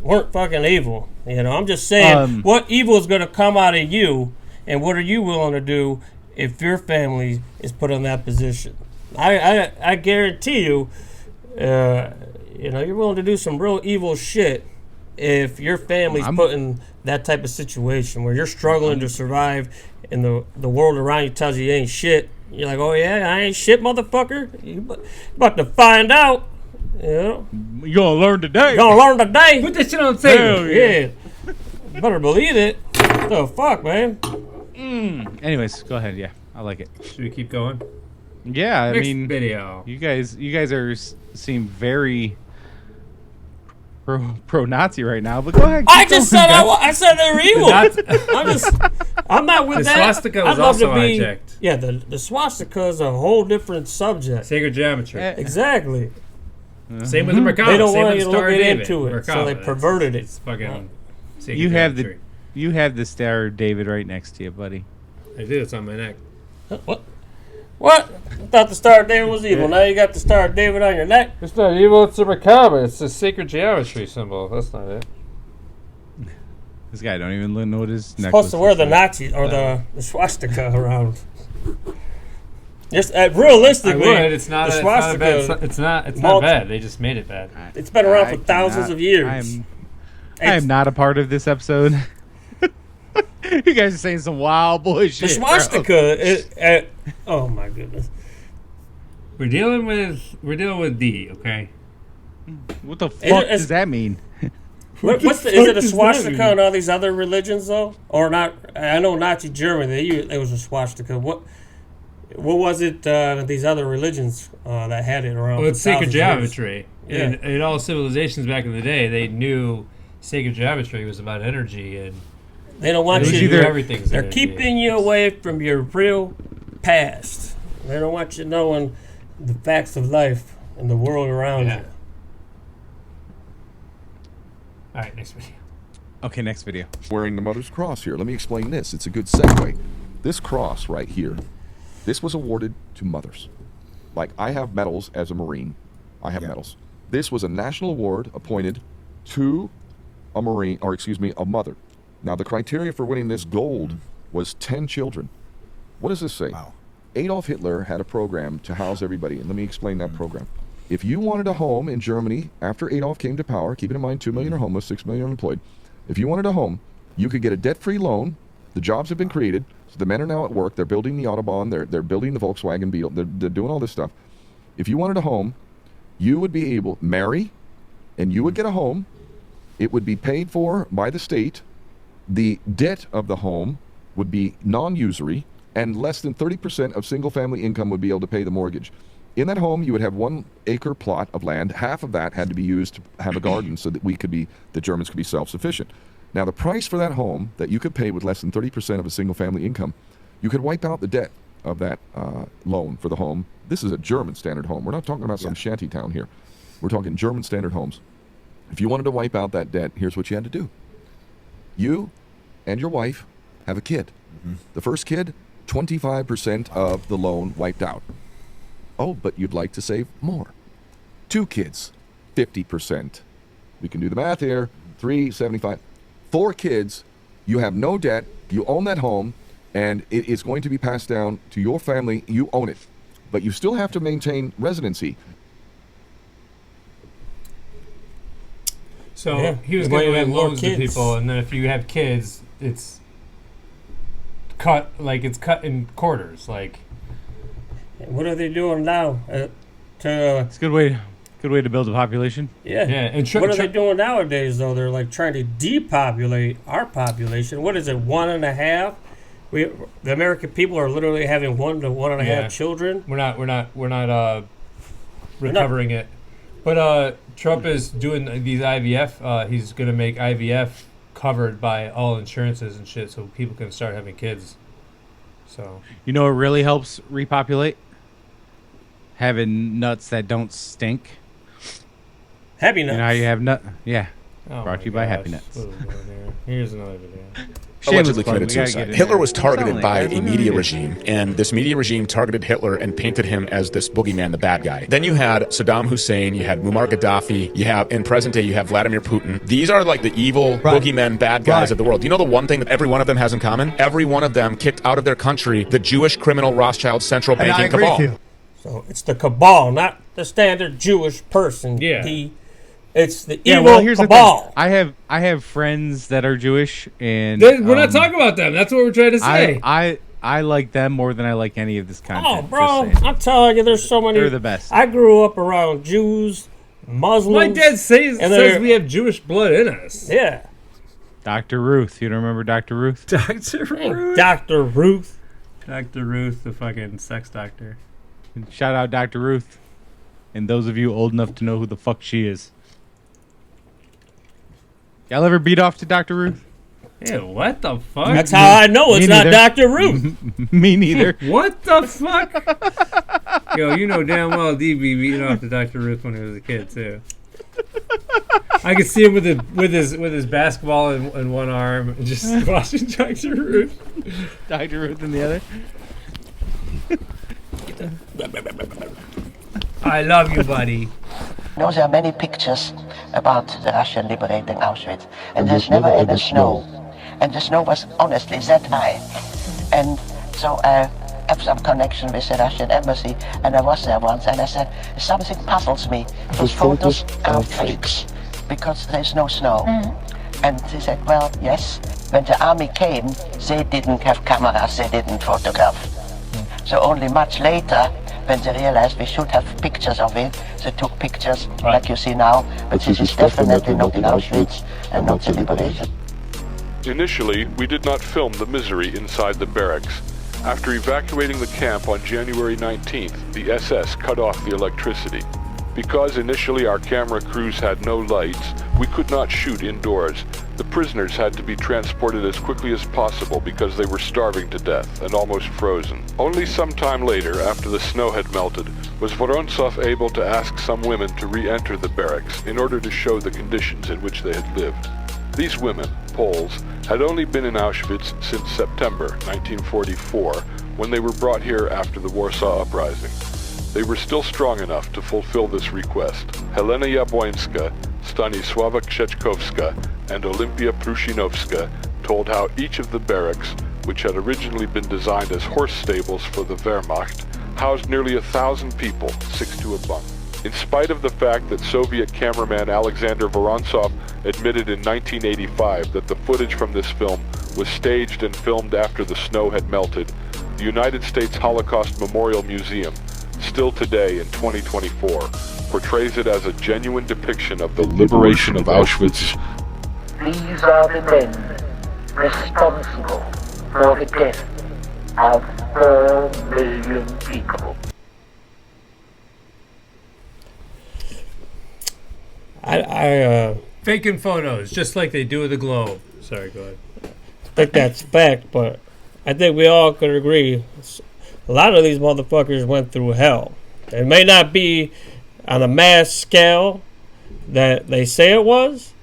weren't fucking evil. You know, I'm just saying what evil is going to come out of you, and what are you willing to do if your family is put in that position? I guarantee you, you know, you're willing to do some real evil shit if your family's put in that type of situation where you're struggling to survive and the world around you tells you ain't shit. You're like, oh yeah, I ain't shit, motherfucker. You about to find out. You know? You're going to learn today. You're going to learn today. Put that shit on the table. Hell yeah. You better believe it. What the fuck, man? Anyways, go ahead. Yeah, I like it. Should we keep going? Yeah, I Next mean, video. you guys seem very pro Nazi right now, but go ahead. I keep just going, said guys. I said they were evil. I'm not with The that. swastika was I'd love also to be, hijacked. Yeah, the swastika is a whole different subject. Sacred geometry. Exactly. Same with the Merkaba. They don't Same want with you to Star look of David. into it, so Merkaba. they perverted it. It's fucking sacred You have geometry. you have the Star of David right next to you, buddy. I do. It's on my neck. What? What? I thought the Star of David was evil. Now you got the Star of David on your neck. It's not evil. It's a Merkaba. It's a sacred geometry symbol. That's not it. This guy don't even know what his necklace Supposed to wear is. the Nazi or the swastika around. Just realistically, I would. It's not. the It's not a bad. swastika. It's not bad. They just made it bad. It's been around for thousands of years. I am not a part of this episode. You guys are saying some wild bullshit. The swastika. Oh my goodness. We're dealing with D, okay? What the fuck Is does that mean? Is it a swastika in all these other religions though, or not? I know Nazi Germany. It was a swastika. What was it? These other religions that had it around. Well, it's sacred geometry. Yeah. In all civilizations back in the day, they knew sacred geometry was about energy, and they don't want you to do everything's They're energy. keeping you away from your real past. They don't want you knowing the facts of life and the world around you. All right, next video. Okay, next video. Wearing the Mother's Cross here. Let me explain this. It's a good segue. This cross right here, this was awarded to mothers. Like, I have medals as a Marine. I have medals. This was a national award appointed to a Marine, or excuse me, a mother. Now, the criteria for winning this gold was 10 children. What does this say? Wow. Adolf Hitler had a program to house everybody, and let me explain that program. If you wanted a home in Germany after Adolf came to power, keeping in mind 2 million are homeless, 6 million unemployed. If you wanted a home, you could get a debt-free loan. The jobs have been created. So the men are now at work. They're building the Autobahn. They're building the Volkswagen Beetle. They're doing all this stuff. If you wanted a home, you would be able to marry, and you would get a home. It would be paid for by the state. The debt of the home would be non-usury, and less than 30% of single-family income would be able to pay the mortgage. In that home, you would have 1 acre plot of land. Half of that had to be used to have a garden so that the Germans could be self-sufficient. Now, the price for that home that you could pay with less than 30% of a single-family income, you could wipe out the debt of that loan for the home. This is a German standard home. We're not talking about some shanty town here. We're talking German standard homes. If you wanted to wipe out that debt, here's what you had to do. You and your wife have a kid. The first kid, 25% of the loan wiped out. Oh, but you'd like to save more. 2 kids, 50%. We can do the math here. 3, 75. 4 kids, you have no debt, you own that home, and it is going to be passed down to your family. You own it. But you still have to maintain residency. So he was going to give loans to people, and then if you have kids, it's cut in quarters. Like, what are they doing now? It's a good way to build a population. Yeah. And what are they doing nowadays, though? They're like trying to depopulate our population. What is it, 1.5? The American people are literally having 1 to 1.5 children. We're not recovering it. But Trump is doing these IVF. He's going to make IVF covered by all insurances and shit, so people can start having kids. So you know what really helps repopulate? Having nuts that don't stink. Happy Nuts. You know how you have nut? Yeah. Oh Brought to you by Happy Nuts. Here's another video. Allegedly committed suicide. Hitler was targeted by a media regime, and this media regime targeted Hitler and painted him as this boogeyman, the bad guy. Then you had Saddam Hussein, you had Muammar Gaddafi, in present day, you have Vladimir Putin. These are like the evil boogeymen, bad guys of the world. You know the one thing that every one of them has in common? Every one of them kicked out of their country the Jewish criminal Rothschild central banking cabal. So it's the cabal, not the standard Jewish person. Yeah. It's the evil cabal. The thing. I have friends that are Jewish, and we're not talking about them. That's what we're trying to say. I like them more than I like any of this content. Oh, bro, I'm telling you, there's so many. They're the best. I grew up around Jews, Muslims. My dad says we have Jewish blood in us. Yeah. Dr. Ruth. You don't remember Dr. Ruth? Dr. Ruth. Dr. Ruth. Dr. Ruth, the fucking sex doctor. Shout out Dr. Ruth. And those of you old enough to know who the fuck she is. Y'all ever beat off to Dr. Ruth? Ew, what the fuck? That's how I know it's not Dr. Ruth. Me neither. What the fuck? Yo, you know damn well D be beating off to Dr. Ruth when he was a kid too. I could see him with his basketball in one arm and just watching Dr. Ruth. Dr. Ruth in the other. I love you, buddy. You know, there are many pictures about the Russian liberating Auschwitz, and there's never any snow. And the snow was honestly that high. And so I have some connection with the Russian embassy, and I was there once, and I said, something puzzles me. Those photos are fakes, because there's no snow. And she said, well, yes. When the army came, they didn't have cameras, they didn't photograph. So only much later, when they realized we should have pictures of it, they took pictures like you see now. But this is definitely not in Auschwitz and not the liberation. Initially, we did not film the misery inside the barracks. After evacuating the camp on January 19th, the SS cut off the electricity. Because initially our camera crews had no lights, we could not shoot indoors. The prisoners had to be transported as quickly as possible because they were starving to death and almost frozen. Only some time later, after the snow had melted, was Vorontsov able to ask some women to re-enter the barracks in order to show the conditions in which they had lived. These women, Poles, had only been in Auschwitz since September 1944, when they were brought here after the Warsaw Uprising. They were still strong enough to fulfill this request. Helena Jabłońska, Stanisława Krzeczkowska, and Olympia Prushinovska told how each of the barracks, which had originally been designed as horse stables for the Wehrmacht, housed nearly 1,000 people, 6 to a bunk. In spite of the fact that Soviet cameraman Alexander Vorontsov admitted in 1985 that the footage from this film was staged and filmed after the snow had melted, the United States Holocaust Memorial Museum, still today in 2024, portrays it as a genuine depiction of the liberation of Auschwitz. These are the men responsible for the death of 4 million people. Faking photos, just like they do with the globe. Sorry, go ahead. I think that's fact, but I think we all could agree a lot of these motherfuckers went through hell. It may not be on a mass scale that they say it was,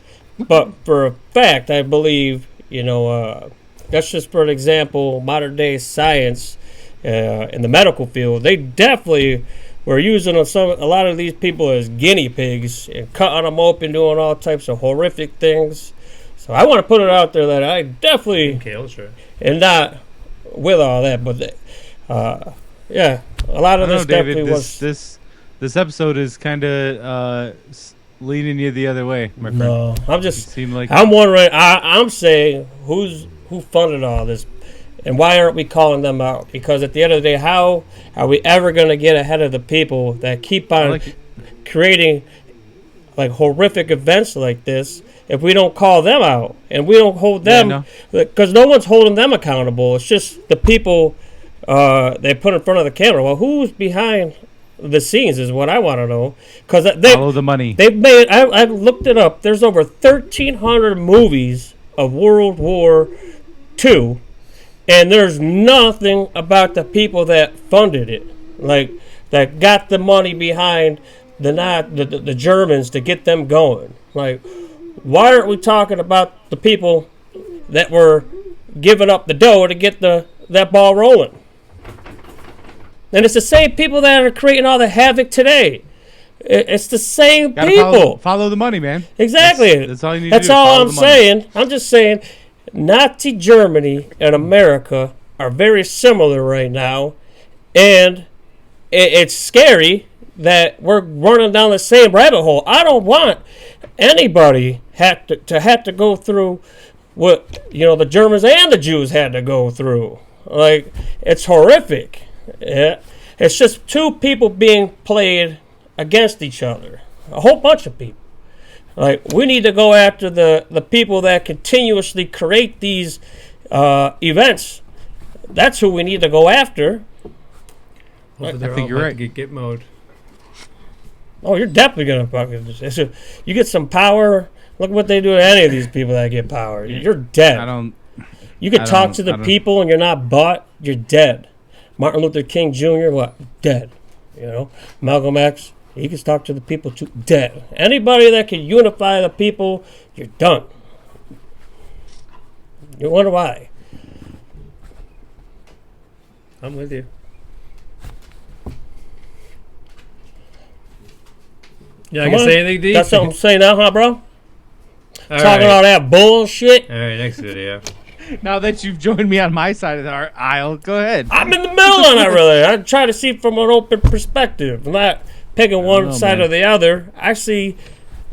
but for a fact, I believe, that's just for an example, modern day science in the medical field, they definitely were using a lot of these people as guinea pigs and cutting them open, doing all types of horrific things. So I want to put it out there that I definitely am not with all that, but yeah, a lot of this definitely was. This episode is kind of leaning you the other way, my friend. No, like I'm wondering. I'm saying who funded all this, and why aren't we calling them out? Because at the end of the day, how are we ever going to get ahead of the people that keep on creating like horrific events like this if we don't call them out and we don't hold them? Because no one's holding them accountable. It's just the people they put in front of the camera. Well, who's behind the scenes is what I want to know. Because follow the money. They've made. I looked it up. There's over 1,300 movies of World War II, and there's nothing about the people that funded it, like that got the money behind the Germans to get them going. Like, why aren't we talking about the people that were giving up the dough to get that ball rolling? And it's the same people that are creating all the havoc today. It's the same people. Follow the money, man. Exactly. That's all you need to do. That's all I'm saying. I'm just saying Nazi Germany and America are very similar right now. And it's scary that we're running down the same rabbit hole. I don't want anybody to have to go through what the Germans and the Jews had to go through. Like, it's horrific. Yeah. It's just two people being played against each other. A whole bunch of people. Like, we need to go after the people that continuously create these events. That's who we need to go after. I think you're right. Get mode. Oh, you're definitely gonna fucking. You get some power. Look what they do to any of these people that get power. You're dead. You could talk to the people and you're not bought. You're dead. Martin Luther King Jr. Dead. Malcolm X. He can talk to the people too. Dead. Anybody that can unify the people, you're done. You wonder why? I'm with you. Yeah, I can say anything deep. That's something I'm saying now, huh, bro? Talking all that bullshit. All right, next video. Now that you've joined me on my side of the aisle, go ahead. I'm in the middle on it, really. I try to see from an open perspective. I'm not picking one side or the other. I see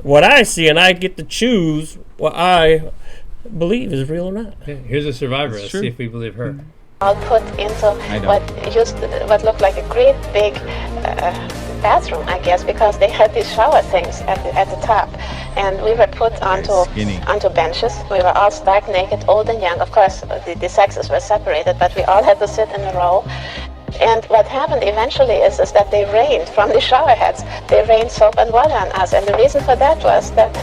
what I see, and I get to choose what I believe is real or not. Yeah, here's a survivor. That's Let's true. see if we believe her. All put into what looked like a great big bathroom, I guess, because they had these shower things at the top, and we were put onto benches. We were all stark naked, old and young. Of course, the sexes were separated, but we all had to sit in a row. And what happened eventually is that they rained from the shower heads. They rained soap and water on us, and the reason for that was that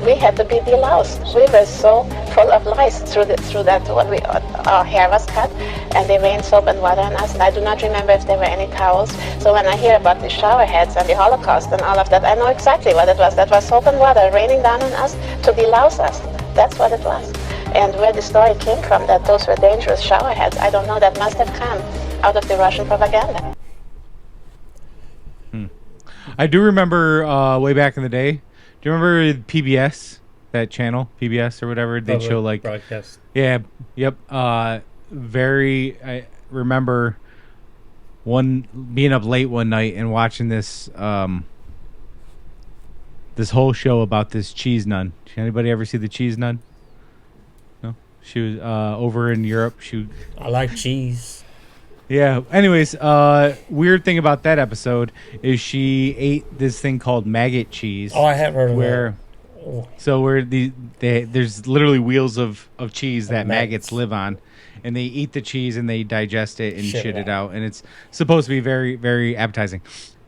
we had to be deloused. We were so full of lice through that when our hair was cut, and they rained soap and water on us. And I do not remember if there were any towels. So when I hear about the shower heads and the Holocaust and all of that, I know exactly what it was. That was soap and water raining down on us to delouse us. That's what it was. And where the story came from, that those were dangerous shower heads, I don't know. That must have come out of the Russian propaganda. I do remember way back in the day. Do you remember PBS, that channel, PBS or whatever? They'd Public show like broadcast. Yeah, yep. I remember being up late one night and watching this this whole show about this cheese nun. Anybody ever see the cheese nun? No. She was over in Europe. I like cheese. Yeah. Anyways, weird thing about that episode is she ate this thing called maggot cheese. Oh, I have heard of that. So where there's literally wheels of cheese that maggots live on, and they eat the cheese and they digest it and shit it out, and it's supposed to be very, very appetizing.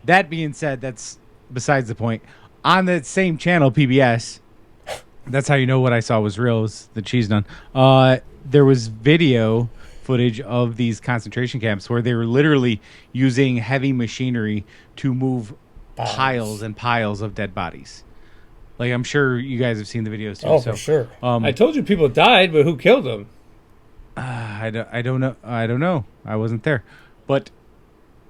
That being said, that's besides the point. On that same channel, PBS, that's how you know what I saw was real, was the cheese nun. There was video footage of these concentration camps where they were literally using heavy machinery to move piles and piles of dead bodies. Like, I'm sure you guys have seen the videos too. Oh, for sure. I told you people died, but who killed them? I don't know. I don't know. I wasn't there. But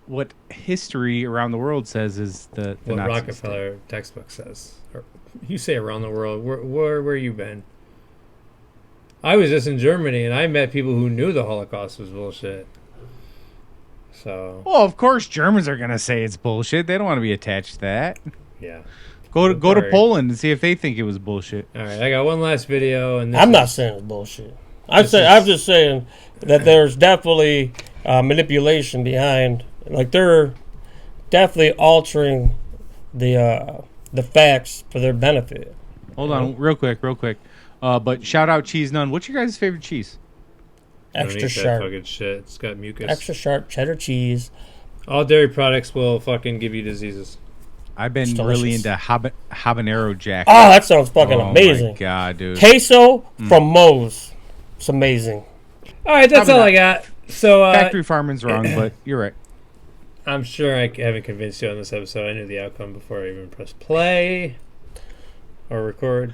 what history around the world says is the What Nazis Rockefeller textbook says. Or, you say around the world. Where you been? I was just in Germany, and I met people who knew the Holocaust was bullshit. So. Well, of course, Germans are gonna say it's bullshit. They don't want to be attached to that. Yeah. Go to Poland and see if they think it was bullshit. All right, I got one last video, and I'm not saying it's bullshit. I'm just saying that there's definitely manipulation behind. Like, they're definitely altering the facts for their benefit. Hold on, real quick. But shout out Cheese Nun. What's your guys' favorite cheese? Extra sharp. That fucking shit. It's got mucus. Extra sharp cheddar cheese. All dairy products will fucking give you diseases. I've been really into habanero jack. Oh, that sounds fucking amazing. Oh my god, dude. Queso from Moe's. It's amazing. All right, that's all I got. So factory farming's wrong, but you're right. I'm sure I haven't convinced you on this episode. I knew the outcome before I even pressed play or record.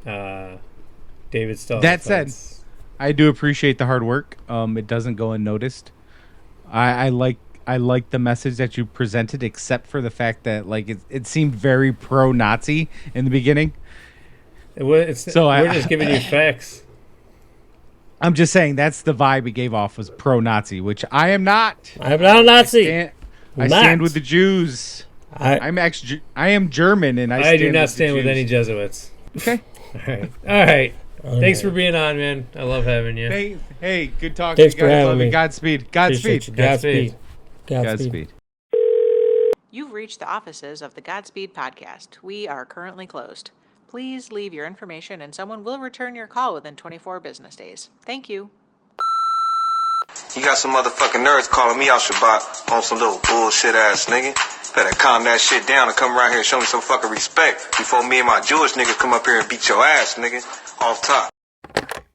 David still. That said, I do appreciate the hard work. It doesn't go unnoticed. I like the message that you presented, except for the fact that it seemed very pro-Nazi in the beginning. We're just giving you facts. I'm just saying that's the vibe it gave off, was pro-Nazi, which I am not. I am not a Nazi. I stand with the Jews. I am German, and I do not stand with any Jesuits. Okay. All right. Thanks for being on, man. I love having you. Hey, good talking. Thanks for having me. Godspeed. Godspeed. You've reached the offices of the Godspeed podcast. We are currently closed. Please leave your information and someone will return your call within 24 business days. Thank you. You got some motherfucking nerds calling me out Shabbat on some little bullshit ass nigga. Better calm that shit down and come around here and show me some fucking respect before me and my Jewish nigga come up here and beat your ass, nigga. Off top.